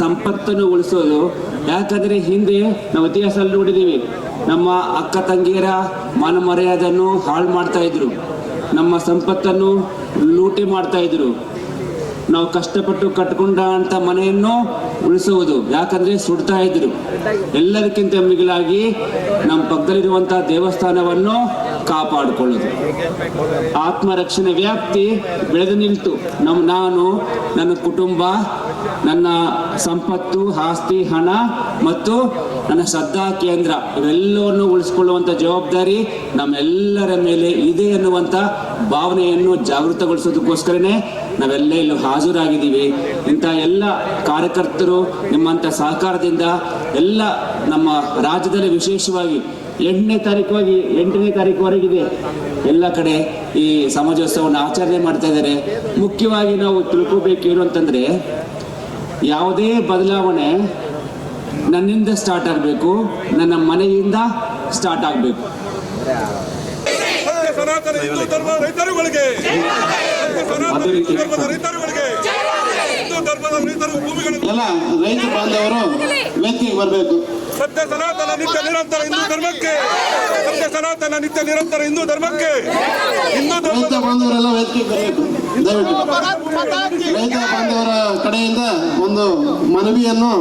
ಸಂಪತ್ತನ್ನು ಉಳಿಸೋದು. ಯಾಕಂದರೆ ಹಿಂದೆ ನಾವು ಇತಿಹಾಸದಲ್ಲಿ ನೋಡಿದ್ದೀವಿ, ನಮ್ಮ ಅಕ್ಕ ತಂಗಿಯರ ಮಾನ ಮರ್ಯಾದೆಯನ್ನು ಹಾಳು ಮಾಡ್ತಾ ಇದ್ರು, ನಮ್ಮ ಸಂಪತ್ತನ್ನು ಲೂಟಿ ಮಾಡ್ತಾ ಇದ್ರು. ನಾವು ಕಷ್ಟಪಟ್ಟು ಕಟ್ಟಿಕೊಂಡ ಅಂತ ಮನೆಯನ್ನು ಉಳಿಸುವುದು, ಯಾಕಂದ್ರೆ ಸುಡ್ತಾ ಇದ್ರು. ಎಲ್ಲದಕ್ಕಿಂತ ಮಿಗಿಲಾಗಿ ನಮ್ಮ ಪಕ್ಕದಲ್ಲಿರುವಂತಹ ದೇವಸ್ಥಾನವನ್ನು ಕಾಪಾಡಿಕೊಳ್ಳೋದು. ಆತ್ಮರಕ್ಷಣೆ ವ್ಯಾಪ್ತಿ ಬೆಳೆದು ನಿಲ್ತು. ನಾನು, ನನ್ನ ಕುಟುಂಬ, ನನ್ನ ಸಂಪತ್ತು, ಆಸ್ತಿ, ಹಣ ಮತ್ತು ನನ್ನ ಶ್ರದ್ಧಾ ಕೇಂದ್ರ ಇವೆಲ್ಲವನ್ನು ಉಳಿಸ್ಕೊಳ್ಳುವಂಥ ಜವಾಬ್ದಾರಿ ನಮ್ಮೆಲ್ಲರ ಮೇಲೆ ಇದೆ ಎನ್ನುವಂಥ ಭಾವನೆಯನ್ನು ಜಾಗೃತಗೊಳಿಸೋದಕ್ಕೋಸ್ಕರನೇ ನಾವೆಲ್ಲ ಇಲ್ಲಿ ಹಾಜರಾಗಿದ್ದೀವಿ. ಇಂಥ ಎಲ್ಲ ಕಾರ್ಯಕರ್ತರು ನಿಮ್ಮಂಥ ಸಹಕಾರದಿಂದ ಎಲ್ಲ ನಮ್ಮ ರಾಜ್ಯದಲ್ಲಿ ವಿಶೇಷವಾಗಿ 8ನೇ ತಾರೀಕುವರೆಗಿದೆ ಎಲ್ಲ ಕಡೆ ಈ ಸಮಾಜೋತ್ಸವವನ್ನು ಆಚರಣೆ ಮಾಡ್ತಾ ಇದ್ದಾರೆ. ಮುಖ್ಯವಾಗಿ ನಾವು ತಿಳ್ಕೋಬೇಕೇನು ಅಂತಂದರೆ, ಯಾವುದೇ ಬದಲಾವಣೆ ನನ್ನಿಂದ ಸ್ಟಾರ್ಟ್ ಆಗಬೇಕು, ನನ್ನ ಮನೆಯಿಂದ ಸ್ಟಾರ್ಟ್ ಆಗಬೇಕು. ಸನಾತನ ಹಿಂದೂ ಧರ್ಮದ ರೈತರುಗಳಿಗೆ, ಎಲ್ಲ ರೈತ ಬಾಂಧವರು ವೇದಿಕೆಗೆ ಬರಬೇಕು. ಸತ್ಯ ಸನಾತನ ನಿತ್ಯ ನಿರಂತರ ಹಿಂದೂ ಧರ್ಮಕ್ಕೆ, ಸತ್ಯ ಸನಾತನ ನಿತ್ಯ ನಿರಂತರ ಹಿಂದೂ ಧರ್ಮಕ್ಕೆ, ರೈತ ಬಾಂಧವರೆಲ್ಲ ವೇದಿಕೆಗೆ ಬರಬೇಕು. ದಯವಿಟ್ಟು ರೈತ ಬಾಂಧವರ ಕಡೆಯಿಂದ ಒಂದು ಮನವಿಯನ್ನು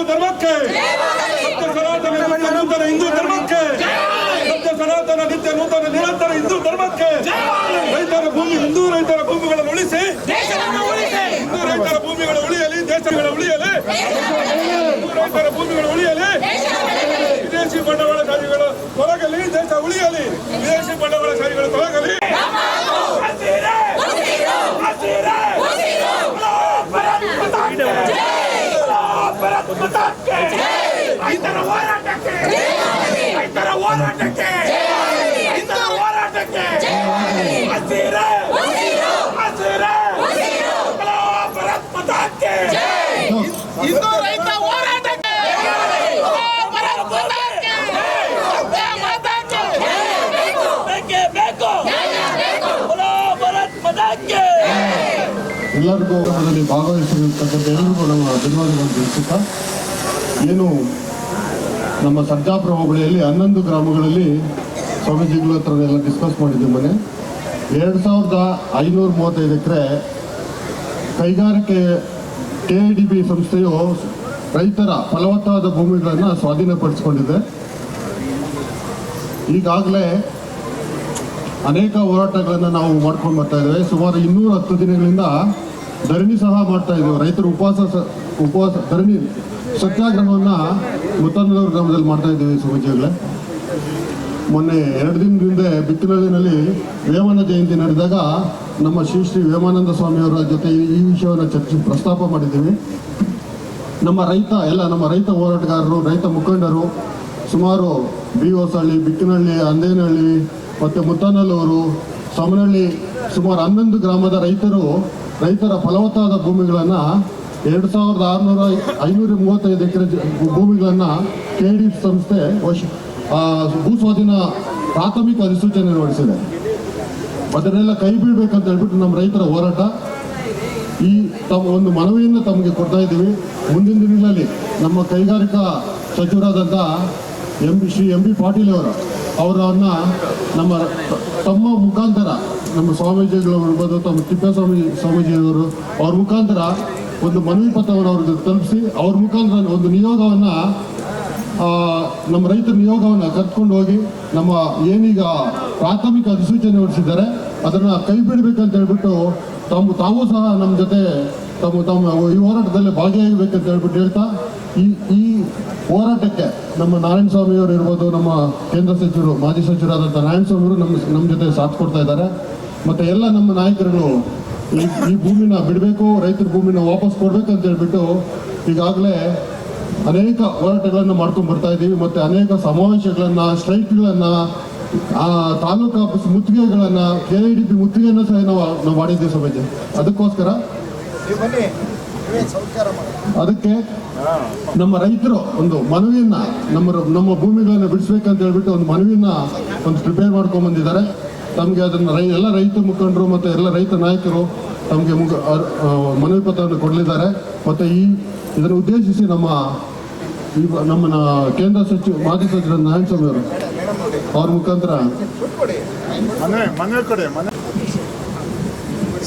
ಧರ್ಮಕ್ಕೆ, ಸತ್ಯ ಸನಾತನ ನಿತ್ಯ ನೂತನ ಹಿಂದೂ ಧರ್ಮಕ್ಕೆ, ಸತ್ಯ ಸನಾತನ ನಿತ್ಯ ನೂತನ ನಿರಂತರ ಹಿಂದೂ ಧರ್ಮಕ್ಕೆ, ರೈತರ ಭೂಮಿ, ಹಿಂದೂ ರೈತರ ಭೂಮಿಗಳನ್ನು ಉಳಿಸಿ, ಹಿಂದೂ ರೈತರ ಭೂಮಿಗಳು ಉಳಿಯಲಿ, ದೇಶಗಳ ಉಳಿಯಲಿ, ಹಿಂದೂ ರೈತರ ಭೂಮಿಗಳು ಉಳಿಯಲಿ, ವಿದೇಶಿ ಬಂಡವಾಳಶಾಹಿಗಳು ತೊಲಗಲಿ, ದೇಶ ಉಳಿಯಲಿ, ವಿದೇಶಿ ಬಂಡವಾಳಶಾಹಿಗಳು ತೊಲಗಲಿ. ಎಲ್ಲರಿಗೂ ಅದರಲ್ಲಿ ಭಾಗವಹಿಸಿರ್ತಕ್ಕಂಥ ಎಲ್ಲರಿಗೂ ನಮ್ಮ ಧನ್ಯವಾದಗಳನ್ನು ತಿಳಿಸುತ್ತಾ, ಏನು ನಮ್ಮ ಸರ್ಜಾಪುರ ಹೋಬಳಿಯಲ್ಲಿ 11 ಗ್ರಾಮಗಳಲ್ಲಿ ಸ್ವಾಮೀಜಿಗಳ ಹತ್ರ ಎಲ್ಲ ಡಿಸ್ಕಸ್ ಮಾಡಿದ್ದೀವಿ. ಮೊನ್ನೆ 2535 ಎಕರೆ ಕೈಗಾರಿಕೆ KIDB ಸಂಸ್ಥೆಯು ರೈತರ ಫಲವತ್ತಾದ ಭೂಮಿಗಳನ್ನು ಸ್ವಾಧೀನಪಡಿಸಿಕೊಂಡಿದೆ. ಈಗಾಗಲೇ ಅನೇಕ ಹೋರಾಟಗಳನ್ನು ನಾವು ಮಾಡ್ಕೊಂಡು ಬರ್ತಾ ಇದ್ದೇವೆ. ಸುಮಾರು 210 ದಿನಗಳಿಂದ ಧರಣಿ ಸಹ ಮಾಡ್ತಾ ಇದ್ದೇವೆ. ರೈತರು ಉಪವಾಸ ಧರಣಿ ಸತ್ಯಾಗ್ರಹವನ್ನು ಮುತ್ತನೂರು ಗ್ರಾಮದಲ್ಲಿ ಮಾಡ್ತಾ ಇದ್ದೇವೆ ಸ್ವಾಮೀಜಿಗಳೇ. ಮೊನ್ನೆ 2 ದಿನದಿಂದ ಬಿಕ್ಕನಹಳ್ಳಿನಲ್ಲಿ ವೇಮನ ಜಯಂತಿ ನಡೆದಾಗ ನಮ್ಮ ಶ್ರೀ ವೇಮಾನಂದ ಸ್ವಾಮಿಯವರ ಜೊತೆ ಈ ವಿಷಯವನ್ನು ಪ್ರಸ್ತಾಪ ಮಾಡಿದ್ದೀವಿ. ನಮ್ಮ ರೈತ ಹೋರಾಟಗಾರರು, ರೈತ ಮುಖಂಡರು ಸುಮಾರು BOಸಹಳ್ಳಿ, ಬಿಕ್ಕನಹಳ್ಳಿ, ಅಂದೇನಹಳ್ಳಿ ಮತ್ತು ಮುತ್ತನಲ್ಲೂರು, ಸಮನಹಳ್ಳಿ ಸುಮಾರು 11 ಗ್ರಾಮದ ರೈತರ ಫಲವತ್ತಾದ ಭೂಮಿಗಳನ್ನು 2635 ಎಕರೆ ಭೂಮಿಗಳನ್ನು KIDB ಸಂಸ್ಥೆ ಭೂ ಸ್ವಾಧೀನ ಪ್ರಾಥಮಿಕ ಅಧಿಸೂಚನೆ ಹೊರಡಿಸಿದೆ. ಅದನ್ನೆಲ್ಲ ಕೈ ಬಿಡಬೇಕಂತ ಹೇಳ್ಬಿಟ್ಟು ನಮ್ಮ ರೈತರ ಹೋರಾಟ ಒಂದು ಮನವಿಯನ್ನು ತಮಗೆ ಕೊಡ್ತಾ ಇದ್ದೀವಿ. ಮುಂದಿನ ದಿನಗಳಲ್ಲಿ ನಮ್ಮ ಕೈಗಾರಿಕಾ ಸಚಿವರಾದಂಥ ಶ್ರೀ MB ಪಾಟೀಲ್ ಅವರನ್ನ ತಮ್ಮ ಮುಖಾಂತರ ನಮ್ಮ ಸ್ವಾಮೀಜಿಗಳು ಇರ್ಬೋದು, ತಮ್ಮ ಸ್ವಾಮೀಜಿಯವರು ಅವ್ರ ಮುಖಾಂತರ ಒಂದು ಮನವಿ ಪತ್ರವನ್ನು ಅವ್ರಿಗೆ ತಲುಪಿಸಿ, ಅವ್ರ ಮುಖಾಂತರ ಒಂದು ನಿಯೋಗವನ್ನು ನಮ್ಮ ರೈತರ ನಿಯೋಗವನ್ನು ಕರ್ಕೊಂಡು ಹೋಗಿ ನಮ್ಮ ಏನೀಗ ಪ್ರಾಥಮಿಕ ಅಧಿಸೂಚನೆ ಹೊರಡಿಸಿದ್ದಾರೆ ಅದನ್ನು ಕೈ ಬಿಡಬೇಕಂತ ಹೇಳ್ಬಿಟ್ಟು ತಾವೂ ಸಹ ನಮ್ಮ ಜೊತೆ ತಮ್ಮ ಈ ಹೋರಾಟದಲ್ಲಿ ಭಾಗಿಯಾಗಬೇಕಂತ ಹೇಳ್ಬಿಟ್ಟು ಹೇಳ್ತಾ, ಈ ಹೋರಾಟಕ್ಕೆ ನಮ್ಮ ನಾರಾಯಣ ಸ್ವಾಮಿಯವರು ಇರ್ಬೋದು, ನಮ್ಮ ಕೇಂದ್ರ ಸಚಿವರು, ಮಾಜಿ ಸಚಿವರಾದಂಥ ನಾರಾಯಣ ಸ್ವಾಮಿಯವರು ನಮ್ಮ ಜೊತೆ ಸಾಥ್ ಕೊಡ್ತಾ ಇದ್ದಾರೆ. ಮತ್ತು ಎಲ್ಲ ನಮ್ಮ ನಾಯಕರುಗಳು ಈ ಭೂಮಿನ ಬಿಡಬೇಕು, ರೈತರ ಭೂಮಿನ ವಾಪಸ್ ಕೊಡಬೇಕಂತ ಹೇಳ್ಬಿಟ್ಟು ಈಗಾಗಲೇ ಅನೇಕ ಹೋರಾಟಗಳನ್ನು ಮಾಡ್ಕೊಂಡು ಬರ್ತಾ ಇದ್ದೀವಿ. ಮತ್ತು ಅನೇಕ ಸಮಾವೇಶಗಳನ್ನು, ಸ್ಟ್ರೈಕ್ಗಳನ್ನು, ತಾಲೂಕು ಆಫೀಸ್ ಮುತ್ತಿಗೆಗಳನ್ನು, KIDB ಮುತ್ತಿಗೆಯನ್ನು ಸಹ ನಾವು ಮಾಡಿದ್ದೀವಿ ಸಭೆಗೆ. ಅದಕ್ಕೆ ನಮ್ಮ ರೈತರು ಒಂದು ಮನವಿಯನ್ನ ನಮ್ಮ ಭೂಮಿಗಳನ್ನು ಬಿಡಿಸ್ಬೇಕಂತ ಹೇಳ್ಬಿಟ್ಟು ಒಂದು ಮನವಿಯನ್ನ ಪ್ರಿಪೇರ್ ಮಾಡ್ಕೊಂಡು ಬಂದಿದ್ದಾರೆ. ತಮಗೆ ಅದನ್ನು ಎಲ್ಲ ರೈತ ಮುಖಂಡರು ಮತ್ತು ಎಲ್ಲ ರೈತ ನಾಯಕರು ತಮಗೆ ಮನವಿ ಪತ್ರವನ್ನು ಕೊಡಲಿದ್ದಾರೆ. ಮತ್ತು ಇದನ್ನು ಉದ್ದೇಶಿಸಿ ನಮ್ಮ ಕೇಂದ್ರ ಮಾಜಿ ಸಚಿವ ನಾರಾಯಣ ಸ್ವಾಮಿ ಅವರು ಅವ್ರ ಮುಖಾಂತರ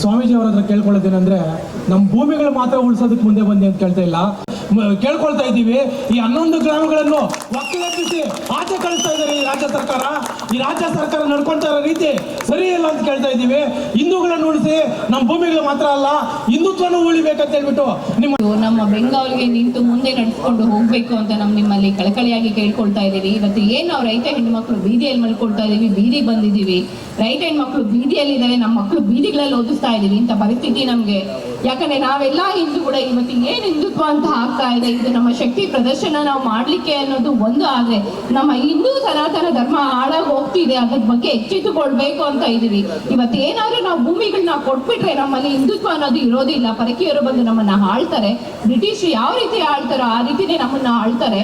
ಸ್ವಾಮೀಜಿ ಅವರ ಹತ್ರ ಕೇಳ್ಕೊಳ್ಳೋದೇನೆಂದ್ರೆ, ನಮ್ಮ ಭೂಮಿಗಳು ಮಾತ್ರ ಉಳಿಸೋದಕ್ಕೆ ಮುಂದೆ ಬಂದೆ ಅಂತ ಕೇಳ್ತಾ ಇಲ್ಲ, ಕೇಳ್ಕೊಳ್ತಾ ಇದ್ದೀವಿ. ಈ 11 ಗ್ರಾಮಗಳನ್ನು ಒಕ್ಕಲೆಬ್ಬಿಸಿ ಆಚೆ ಕಳಿಸ್ತಾ ಇದ್ದಾರೆ ಈ ರಾಜ್ಯ ಸರ್ಕಾರ ನಡ್ಕೊಳ್ತಾ ಇರೋ ರೀತಿ ಸರಿ ಇಲ್ಲ ಅಂತ ಕೇಳ್ತಾ ಇದ್ದೀವಿ. ಹಿಂದೂಗಳನ್ನು ಉಳಿಸಿ, ನಮ್ಮ ಭೂಮಿಗಳು ಮಾತ್ರ ಅಲ್ಲ ಹಿಂದುತ್ವನೂ ಉಳಿಬೇಕಂತ ಹೇಳ್ಬಿಟ್ಟು ನಮ್ಮ ಬೆಂಗಾವಲಿಗೆ ನಿಂತು ಮುಂದೆ ನಡೆಸ್ಕೊಂಡು ಹೋಗ್ಬೇಕು ಅಂತ ನಿಮ್ಮಲ್ಲಿ ಕಳಕಳಿಯಾಗಿ ಕೇಳ್ಕೊಳ್ತಾ ಇದ್ದೀವಿ. ಇವತ್ತು ಏನು ನಾವು ರೈತ ಹೆಣ್ಮಕ್ಳು ಬೀದಿಯಲ್ಲಿ ಮಲ್ಕೊಳ್ತಾ ಇದೀವಿ, ಬೀದಿಗೆ ಬಂದಿದ್ದೀವಿ. ರೈತ ಹೆಣ್ಮಕ್ಳು ಬೀದಿಯಲ್ಲಿದ್ದಾರೆ, ನಮ್ಮ ಮಕ್ಕಳು ಬೀದಿಗಳಲ್ಲಿ ಓದಿಸ್ತಾ ಇದೀವಿ. ಇಂಥ ಪರಿಸ್ಥಿತಿ ನಮ್ಗೆ, ಯಾಕಂದ್ರೆ ನಾವೆಲ್ಲ ಹಿಂದೂ ಕೂಡ ಇವತ್ತು ಏನ್ ಹಿಂದುತ್ವ ಅಂತ ಆಗ್ತಾ ಇದೆ, ಇದು ನಮ್ಮ ಶಕ್ತಿ ಪ್ರದರ್ಶನ ನಾವು ಮಾಡ್ಲಿಕ್ಕೆ ಅನ್ನೋದು ಒಂದು. ಆದ್ರೆ ನಮ್ಮ ಹಿಂದೂ ಸನಾತನ ಧರ್ಮ ಹಾಳಾಗಿ ಹೋಗ್ತಿದೆ, ಅದ್ರ ಬಗ್ಗೆ ಎಚ್ಚೆತ್ತುಕೊಳ್ಬೇಕು ಅಂತ ಇದೀವಿ. ಇವತ್ತು ಏನಾದ್ರೂ ನಾವು ಭೂಮಿಗಳನ್ನ ಕೊಟ್ಬಿಟ್ರೆ ನಮ್ಮಲ್ಲಿ ಹಿಂದುತ್ವ ಅನ್ನೋದು ಇರೋದಿಲ್ಲ. ಪರಕೀಯರು ಬಂದು ನಮ್ಮನ್ನ ಆಳ್ತಾರೆ. ಬ್ರಿಟಿಷ್ ಯಾವ ರೀತಿ ಆಳ್ತಾರೋ ಆ ರೀತಿನೇ ನಮ್ಮನ್ನ ಆಳ್ತಾರೆ.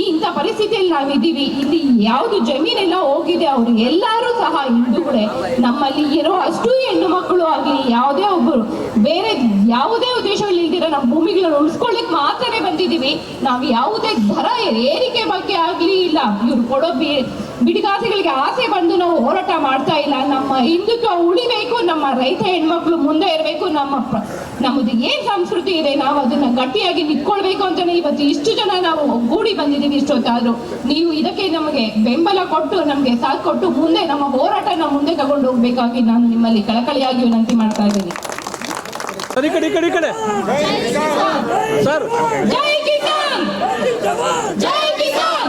ಇಂಥ ಪರಿಸ್ಥಿತಿಯಲ್ಲಿ ನಾವಿದ್ದೀವಿ. ಇಲ್ಲಿ ಯಾವ್ದು ಜಮೀನೆಲ್ಲ ಹೋಗಿದೆ, ಅವ್ರು ಎಲ್ಲರೂ ಸಹ ಹಿಂದೂಗಳೇ. ನಮ್ಮಲ್ಲಿ ಇರೋ ಅಷ್ಟು ಹೆಣ್ಣು ಮಕ್ಕಳು ಆಗಲಿ, ಯಾವುದೇ ಒಬ್ಬರು ಬೇರೆ ಯಾವುದೇ ಉದ್ದೇಶಗಳಿಲ್ದಿರ ನಮ್ಮ ಭೂಮಿಗಳನ್ನು ಉಳಿಸ್ಕೊಳ್ಳಿಕ್ ಮಾತ್ರನೇ ಬಂದಿದ್ದೀವಿ. ನಾವು ಯಾವುದೇ ದರ ಏರಿಕೆ ಬಗ್ಗೆ ಆಗ್ಲಿ ಇಲ್ಲ, ಇವ್ರು ಕೊಡೋ ಬಿಡಿಗಾಸೆಗಳಿಗೆ ಆಸೆ ಬಂದು ನಾವು ಹೋರಾಟ ಮಾಡ್ತಾ ಇಲ್ಲ. ನಮ್ಮ ಹಿಂದುತ್ವ ಉಳಿಬೇಕು, ನಮ್ಮ ರೈತ ಹೆಣ್ಮಕ್ಳು ಮುಂದೆ ಇರಬೇಕು, ನಮ್ಮದು ಏನ್ ಸಂಸ್ಕೃತಿ ಇದೆ ನಾವು ಅದನ್ನ ಗಟ್ಟಿಯಾಗಿ ನಿಂತ್ಕೊಳ್ಬೇಕು ಅಂತಾನೆ ಇವತ್ತು ಇಷ್ಟು ಜನ ನಾವು ಒಗ್ಗೂಡಿ ಬಂದಿದ್ದೀವಿ. ಇಷ್ಟೊತ್ತಾದ್ರು ನೀವು ಇದಕ್ಕೆ ನಮಗೆ ಬೆಂಬಲ ಕೊಟ್ಟು ನಮಗೆ ಸಾಥ್ ಕೊಟ್ಟು ಮುಂದೆ ನಮ್ಮ ಹೋರಾಟನ ಮುಂದೆ ತಗೊಂಡು ಹೋಗ್ಬೇಕಾಗಿ ನಾನು ನಿಮ್ಮಲ್ಲಿ ಕಳಕಳಿಯಾಗಿ ವಿನಂತಿ ಮಾಡ್ತಾ ಇದ್ದೀನಿ. ಜೈ ಕಿಸಾನ್, ಜೈ ಕಿಸಾನ್.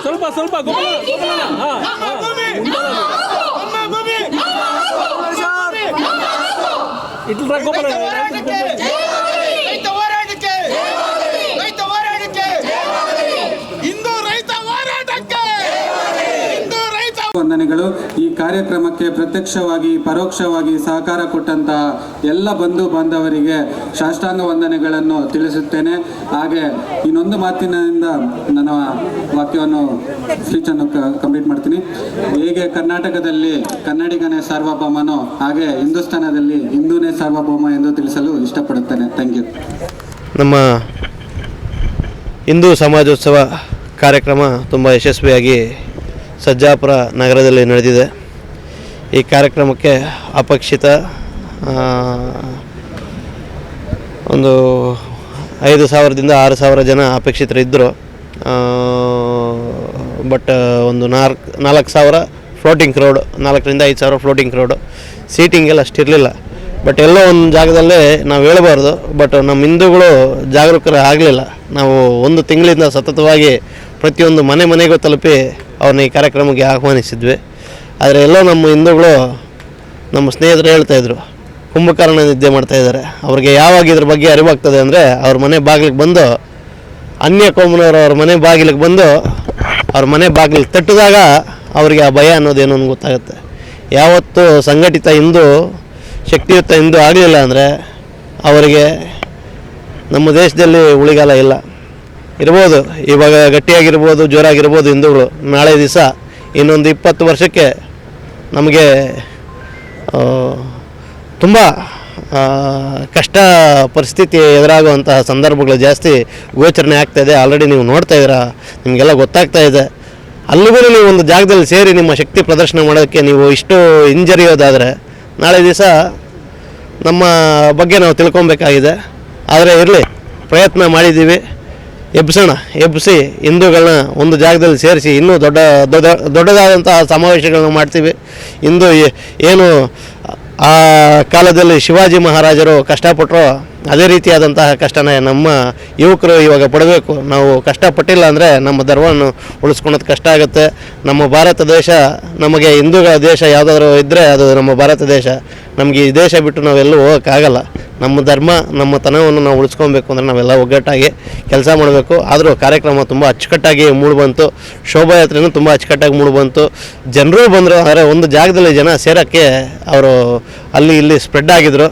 ಸ್ವಲ್ಪ ವಂದನೆಗಳು. ಈ ಕಾರ್ಯಕ್ರಮಕ್ಕೆ ಪ್ರತ್ಯಕ್ಷವಾಗಿ ಪರೋಕ್ಷವಾಗಿ ಸಹಕಾರ ಕೊಟ್ಟಂತಹ ಎಲ್ಲ ಬಂಧು ಬಾಂಧವರಿಗೆ ಸಾಷ್ಟಾಂಗ ವಂದನೆಗಳನ್ನು ತಿಳಿಸುತ್ತೇನೆ. ಹಾಗೆ ಇನ್ನೊಂದು ಮಾತಿನಿಂದ ನನ್ನ ವಾಕ್ಯವನ್ನು ಸ್ಪೀಚನ್ನು ಕಂಪ್ಲೀಟ್ ಮಾಡ್ತೀನಿ. ಹೇಗೆ ಕರ್ನಾಟಕದಲ್ಲಿ ಕನ್ನಡಿಗನೇ ಸಾರ್ವಭೌಮನೋ ಹಾಗೆ ಹಿಂದೂಸ್ತಾನದಲ್ಲಿ ಹಿಂದೂನೇ ಸಾರ್ವಭೌಮ ಎಂದು ತಿಳಿಸಲು ಇಷ್ಟಪಡುತ್ತೇನೆ. Thank you. ನಮ್ಮ ಹಿಂದೂ ಸಮಾಜೋತ್ಸವ ಕಾರ್ಯಕ್ರಮ ತುಂಬ ಯಶಸ್ವಿಯಾಗಿ ಸಜ್ಜಾಪುರ ನಗರದಲ್ಲಿ ನಡೆದಿದೆ. ಈ ಕಾರ್ಯಕ್ರಮಕ್ಕೆ ಅಪೇಕ್ಷಿತ ಒಂದು 5,000ದಿಂದ 6,000 ಜನ ಅಪೇಕ್ಷಿತರಿದ್ದರು. ಬಟ್ ಒಂದು 4,000 ಫ್ಲೋಟಿಂಗ್ ಕ್ರೌಡ್, 4ರಿಂದ 5,000 ಫ್ಲೋಟಿಂಗ್ ಕ್ರೌಡು. ಸೀಟಿಂಗೆಲ್ಲ ಅಷ್ಟಿರಲಿಲ್ಲ. ಬಟ್ ಎಲ್ಲೋ ಒಂದು ಜಾಗದಲ್ಲೇ ನಾವು ಹೇಳಬಾರ್ದು, ಬಟ್ ನಮ್ಮ ಹಿಂದೂಗಳು ಜಾಗರೂಕರ ಆಗಲಿಲ್ಲ. ನಾವು 1 ತಿಂಗಳಿಂದ ಸತತವಾಗಿ ಪ್ರತಿಯೊಂದು ಮನೆಗೂ ತಲುಪಿ ಅವ್ರನ್ನ ಈ ಕಾರ್ಯಕ್ರಮಕ್ಕೆ ಆಹ್ವಾನಿಸಿದ್ವಿ. ಆದರೆ ಎಲ್ಲೋ ನಮ್ಮ ಹಿಂದೂಗಳು, ನಮ್ಮ ಸ್ನೇಹಿತರು ಹೇಳ್ತಾಯಿದ್ರು, ಕುಂಭಕರ್ಣ ನಿದ್ದೆ ಮಾಡ್ತಾಯಿದ್ದಾರೆ. ಅವ್ರಿಗೆ ಯಾವಾಗ ಇದ್ರ ಬಗ್ಗೆ ಅರಿವಾಗ್ತದೆ ಅಂದರೆ ಅವ್ರ ಮನೆ ಬಾಗಿಲಿಗೆ ಬಂದು, ಅನ್ಯ ಕೋಮನವರು ಅವ್ರ ಮನೆ ಬಾಗಿಲಿಗೆ ಬಂದು ಅವ್ರ ಮನೆ ಬಾಗಿಲಿಗೆ ತಟ್ಟಿದಾಗ ಅವರಿಗೆ ಆ ಭಯ ಅನ್ನೋದೇನೋ ಗೊತ್ತಾಗುತ್ತೆ. ಯಾವತ್ತು ಸಂಘಟಿತ ಹಿಂದೂ, ಶಕ್ತಿಯುತ ಹಿಂದೂ ಆಗಲಿಲ್ಲ ಅಂದರೆ ಅವರಿಗೆ ನಮ್ಮ ದೇಶದಲ್ಲಿ ಉಳಿಗಾಲ ಇಲ್ಲ. ಇರ್ಬೋದು ಇವಾಗ ಗಟ್ಟಿಯಾಗಿರ್ಬೋದು, ಜೋರಾಗಿರ್ಬೋದು ಹಿಂದೂಗಳು. ನಾಳೆ ದಿವಸ ಇನ್ನೊಂದು 20 ವರ್ಷಕ್ಕೆ ನಮಗೆ ತುಂಬ ಕಷ್ಟ ಪರಿಸ್ಥಿತಿ ಎದುರಾಗುವಂತಹ ಸಂದರ್ಭಗಳು ಜಾಸ್ತಿ ಗೋಚರಣೆ ಆಗ್ತಾಯಿದೆ. ಆಲ್ರೆಡಿ ನೀವು ನೋಡ್ತಾ ಇದ್ದೀರಾ, ನಿಮಗೆಲ್ಲ ಗೊತ್ತಾಗ್ತಾ ಇದೆ. ಅಲ್ಲಿಗೂ ನೀವು ಒಂದು ಜಾಗದಲ್ಲಿ ಸೇರಿ ನಿಮ್ಮ ಶಕ್ತಿ ಪ್ರದರ್ಶನ ಮಾಡೋಕ್ಕೆ ನೀವು ಇಷ್ಟು ಹಿಂಜರಿಯೋದಾದರೆ ನಾಳೆ ದಿವಸ ನಮ್ಮ ಬಗ್ಗೆ ನಾವು ತಿಳ್ಕೊಬೇಕಾಗಿದೆ. ಆದರೆ ಇರಲಿ, ಪ್ರಯತ್ನ ಮಾಡಿದ್ದೀವಿ, ಎಬ್ಬಿಸಿ ಹಿಂದೂಗಳನ್ನ ಒಂದು ಜಾಗದಲ್ಲಿ ಸೇರಿಸಿ ಇನ್ನೂ ದೊಡ್ಡದಾದಂತಹ ಸಮಾವೇಶಗಳನ್ನ ಮಾಡ್ತೀವಿ. ಇಂದು ಏನು ಆ ಕಾಲದಲ್ಲಿ ಶಿವಾಜಿ ಮಹಾರಾಜರು ಕಷ್ಟಪಟ್ಟರು ಅದೇ ರೀತಿಯಾದಂತಹ ಕಷ್ಟನ ನಮ್ಮ ಯುವಕರು ಇವಾಗ ಪಡಬೇಕು. ನಾವು ಕಷ್ಟಪಟ್ಟಿಲ್ಲ ಅಂದರೆ ನಮ್ಮ ಧರ್ಮವನ್ನು ಉಳಿಸ್ಕೊಳ್ಳೋದು ಕಷ್ಟ ಆಗುತ್ತೆ. ನಮ್ಮ ಭಾರತ ದೇಶ, ನಮಗೆ ಹಿಂದೂಗಳ ದೇಶ ಯಾವುದಾದ್ರೂ ಇದ್ದರೆ ಅದು ನಮ್ಮ ಭಾರತ ದೇಶ. ನಮಗೆ ಈ ದೇಶ ಬಿಟ್ಟು ನಾವೆಲ್ಲೂ ಹೋಗೋಕ್ಕಾಗಲ್ಲ. ನಮ್ಮ ಧರ್ಮ, ನಮ್ಮ ತನವನ್ನು ನಾವು ಉಳಿಸ್ಕೊಬೇಕು ಅಂದರೆ ನಾವೆಲ್ಲ ಒಗ್ಗಟ್ಟಾಗಿ ಕೆಲಸ ಮಾಡಬೇಕು. ಆದರೂ ಕಾರ್ಯಕ್ರಮ ತುಂಬ ಅಚ್ಚುಕಟ್ಟಾಗಿ ಮೂಡಿಬಂತು. ಶೋಭಾಯಾತ್ರೆಯೂ ತುಂಬ ಅಚ್ಚುಕಟ್ಟಾಗಿ ಮೂಡಿಬಂತು. ಜನರು ಬಂದರು, ಆದರೆ ಒಂದು ಜಾಗದಲ್ಲಿ ಜನ ಸೇರೋಕ್ಕೆ ಅವರು ಅಲ್ಲಿ ಇಲ್ಲಿ ಸ್ಪ್ರೆಡ್ ಆಗಿದ್ದರು.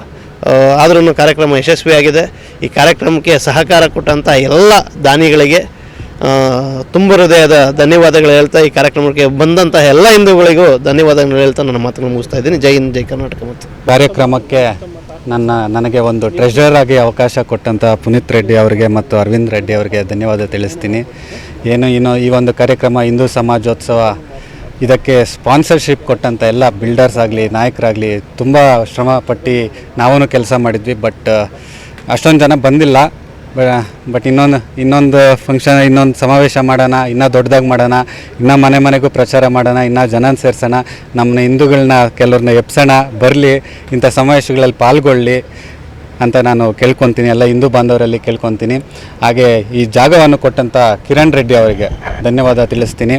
ಆದ್ರೂ ಕಾರ್ಯಕ್ರಮ ಯಶಸ್ವಿಯಾಗಿದೆ. ಈ ಕಾರ್ಯಕ್ರಮಕ್ಕೆ ಸಹಕಾರ ಕೊಟ್ಟಂಥ ಎಲ್ಲ ದಾನಿಗಳಿಗೆ ತುಂಬ ಹೃದಯದ ಧನ್ಯವಾದಗಳು ಹೇಳ್ತಾ, ಈ ಕಾರ್ಯಕ್ರಮಕ್ಕೆ ಬಂದಂಥ ಎಲ್ಲ ಹಿಂದೂಗಳಿಗೂ ಧನ್ಯವಾದಗಳು ಹೇಳ್ತಾ ನನ್ನ ಮಾತನ್ನು ಮುಗಿಸ್ತಾ ಇದ್ದೀನಿ. ಜೈ ಹಿಂದ್, ಜೈ ಕರ್ನಾಟಕ. ಮತ್ತು ಕಾರ್ಯಕ್ರಮಕ್ಕೆ ನನಗೆ ಒಂದು ಟ್ರೆಷರ್ ಆಗಿ ಅವಕಾಶ ಕೊಟ್ಟಂಥ ಪುನೀತ್ ರೆಡ್ಡಿ ಅವರಿಗೆ ಮತ್ತು ಅರವಿಂದ್ ರೆಡ್ಡಿ ಅವರಿಗೆ ಧನ್ಯವಾದ ತಿಳಿಸ್ತೀನಿ. ಇನ್ನು ಈ ಒಂದು ಕಾರ್ಯಕ್ರಮ ಹಿಂದೂ ಸಮಾಜೋತ್ಸವ, ಇದಕ್ಕೆ ಸ್ಪಾನ್ಸರ್ಶಿಪ್ ಕೊಟ್ಟಂಥ ಎಲ್ಲ ಬಿಲ್ಡರ್ಸ್ ಆಗಲಿ, ನಾಯಕರಾಗಲಿ ತುಂಬ ಶ್ರಮಪಟ್ಟು ನಾವೂ ಕೆಲಸ ಮಾಡಿದ್ವಿ. ಬಟ್ ಅಷ್ಟೊಂದು ಜನ ಬಂದಿಲ್ಲ. ಬಟ್ ಇನ್ನೊಂದು ಫಂಕ್ಷನ್, ಇನ್ನೊಂದು ಸಮಾವೇಶ ಮಾಡೋಣ, ಇನ್ನೂ ದೊಡ್ಡದಾಗಿ ಮಾಡೋಣ, ಇನ್ನೂ ಮನೆಗೂ ಪ್ರಚಾರ ಮಾಡೋಣ, ಇನ್ನೂ ಜನ ಸೇರಿಸೋಣ, ನಮ್ಮ ಹಿಂದೂಗಳನ್ನ ಕೆಲವ್ರನ್ನ ಎಬ್ಸೋಣ, ಬರಲಿ, ಇಂಥ ಸಮಾವೇಶಗಳಲ್ಲಿ ಪಾಲ್ಗೊಳ್ಳಿ ಅಂತ ನಾನು ಕೇಳ್ಕೊತೀನಿ, ಎಲ್ಲ ಹಿಂದೂ ಬಾಂಧವರಲ್ಲಿ ಕೇಳ್ಕೊತೀನಿ. ಹಾಗೆ ಈ ಜಾಗವನ್ನು ಕೊಟ್ಟಂಥ ಕಿರಣ್ ರೆಡ್ಡಿ ಅವರಿಗೆ ಧನ್ಯವಾದ ತಿಳಿಸ್ತೀನಿ.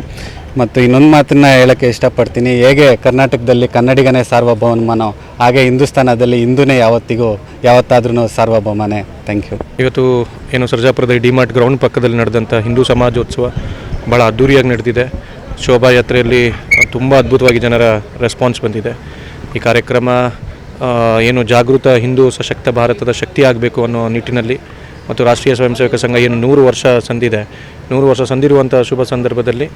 ಮತ್ತು ಇನ್ನೊಂದು ಮಾತನ್ನು ಹೇಳೋಕ್ಕೆ ಇಷ್ಟಪಡ್ತೀನಿ. ಹೇಗೆ ಕರ್ನಾಟಕದಲ್ಲಿ ಕನ್ನಡಿಗನೇ ಸಾರ್ವಭೌಮನೋ ಹಾಗೆ ಹಿಂದೂಸ್ತಾನದಲ್ಲಿ ಹಿಂದೂನೇ ಯಾವತ್ತಾದ್ರೂ ಸಾರ್ವಭೌಮನೇ. Thank you. ಇವತ್ತು ಏನು ಸರ್ಜಾಪುರದ ಡಿಮಾರ್ಟ್ ಗ್ರೌಂಡ್ ಪಕ್ಕದಲ್ಲಿ ನಡೆದಂಥ ಹಿಂದೂ ಸಮಾಜೋತ್ಸವ ಭಾಳ ಅದ್ಧೂರಿಯಾಗಿ ನಡೆದಿದೆ. ಶೋಭಾಯಾತ್ರೆಯಲ್ಲಿ ತುಂಬ ಅದ್ಭುತವಾಗಿ ಜನರ ರೆಸ್ಪಾನ್ಸ್ ಬಂದಿದೆ. ಈ ಕಾರ್ಯಕ್ರಮ ಏನು ಜಾಗೃತ ಹಿಂದೂ ಸಶಕ್ತ ಭಾರತದ ಶಕ್ತಿ ಆಗಬೇಕು ಅನ್ನೋ ನಿಟ್ಟಿನಲ್ಲಿ ಮತ್ತು ರಾಷ್ಟ್ರೀಯ ಸ್ವಯಂ ಸೇವಕ ಸಂಘ ಏನು 100 ವರ್ಷ ಸಂದಿದೆ, 100 ವರ್ಷ ಸಂದಿರುವಂಥ ಶುಭ ಸಂದರ್ಭದಲ್ಲಿ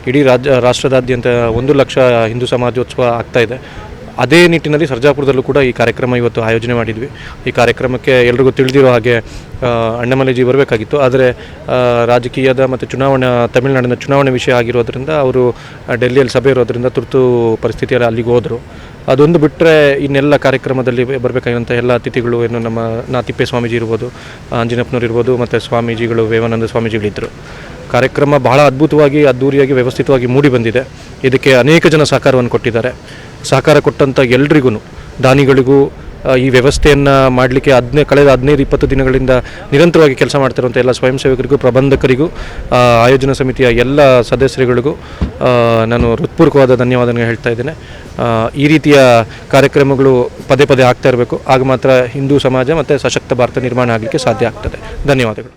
ಇಡೀ ರಾಷ್ಟ್ರದಾದ್ಯಂತ 1 ಲಕ್ಷ ಹಿಂದೂ ಸಮಾಜೋತ್ಸವ ಆಗ್ತಾಯಿದೆ. ಅದೇ ನಿಟ್ಟಿನಲ್ಲಿ ಸರ್ಜಾಪುರದಲ್ಲೂ ಕೂಡ ಈ ಕಾರ್ಯಕ್ರಮ ಇವತ್ತು ಆಯೋಜನೆ ಮಾಡಿದ್ವಿ. ಈ ಕಾರ್ಯಕ್ರಮಕ್ಕೆ ಎಲ್ರಿಗೂ ತಿಳಿದಿರೋ ಹಾಗೆ ಅಣ್ಣಾಮಲೈಜಿ ಬರಬೇಕಾಗಿತ್ತು, ಆದರೆ ರಾಜಕೀಯದ ಮತ್ತು ತಮಿಳುನಾಡಿನ ಚುನಾವಣೆ ವಿಷಯ ಆಗಿರೋದ್ರಿಂದ ಅವರು ಡೆಲ್ಲಿಯಲ್ಲಿ ಸಭೆ ಇರೋದ್ರಿಂದ ತುರ್ತು ಪರಿಸ್ಥಿತಿಯಲ್ಲಿ ಅಲ್ಲಿಗೆ ಹೋದರು. ಅದೊಂದು ಬಿಟ್ಟರೆ ಇನ್ನೆಲ್ಲ ಕಾರ್ಯಕ್ರಮದಲ್ಲಿ ಬರಬೇಕಾಗಿರುವಂಥ ಎಲ್ಲ ಅತಿಥಿಗಳು ಏನು ನಮ್ಮ ತಿಪ್ಪೇಸ್ವಾಮೀಜಿ ಇರ್ಬೋದು, ಆಂಜನೇಯಪ್ಪನವ್ರು ಇರ್ಬೋದು, ಮತ್ತು ಸ್ವಾಮೀಜಿಗಳು ವಿವೇಕಾನಂದ ಸ್ವಾಮೀಜಿಗಳಿದ್ದರು. ಕಾರ್ಯಕ್ರಮ ಬಹಳ ಅದ್ಭುತವಾಗಿ ಅದ್ಧೂರಿಯಾಗಿ ವ್ಯವಸ್ಥಿತವಾಗಿ ಮೂಡಿ ಬಂದಿದೆ. ಇದಕ್ಕೆ ಅನೇಕ ಜನ ಸಹಕಾರವನ್ನು ಕೊಟ್ಟಿದ್ದಾರೆ. ಸಹಕಾರ ಕೊಟ್ಟಂಥ ಎಲ್ರಿಗೂ, ದಾನಿಗಳಿಗೂ, ಈ ವ್ಯವಸ್ಥೆಯನ್ನು ಮಾಡಲಿಕ್ಕೆ ಕಳೆದ 15-20 ದಿನಗಳಿಂದ ನಿರಂತರವಾಗಿ ಕೆಲಸ ಮಾಡ್ತಿರುವಂಥ ಎಲ್ಲ ಸ್ವಯಂ ಸೇವಕರಿಗೂ, ಪ್ರಬಂಧಕರಿಗೂ, ಆಯೋಜನಾ ಸಮಿತಿಯ ಎಲ್ಲ ಸದಸ್ಯರುಗಳಿಗೂ ನಾನು ಹೃತ್ಪೂರ್ವಕವಾದ ಧನ್ಯವಾದಗಳನ್ನು ಹೇಳ್ತಾ ಇದ್ದೇನೆ. ಈ ರೀತಿಯ ಕಾರ್ಯಕ್ರಮಗಳು ಪದೇ ಪದೇ ಆಗ್ತಾ ಇರಬೇಕು. ಆಗ ಮಾತ್ರ ಹಿಂದೂ ಸಮಾಜ ಮತ್ತು ಸಶಕ್ತ ಭಾರತ ನಿರ್ಮಾಣ ಆಗಲಿಕ್ಕೆ ಸಾಧ್ಯ ಆಗ್ತದೆ. ಧನ್ಯವಾದಗಳು.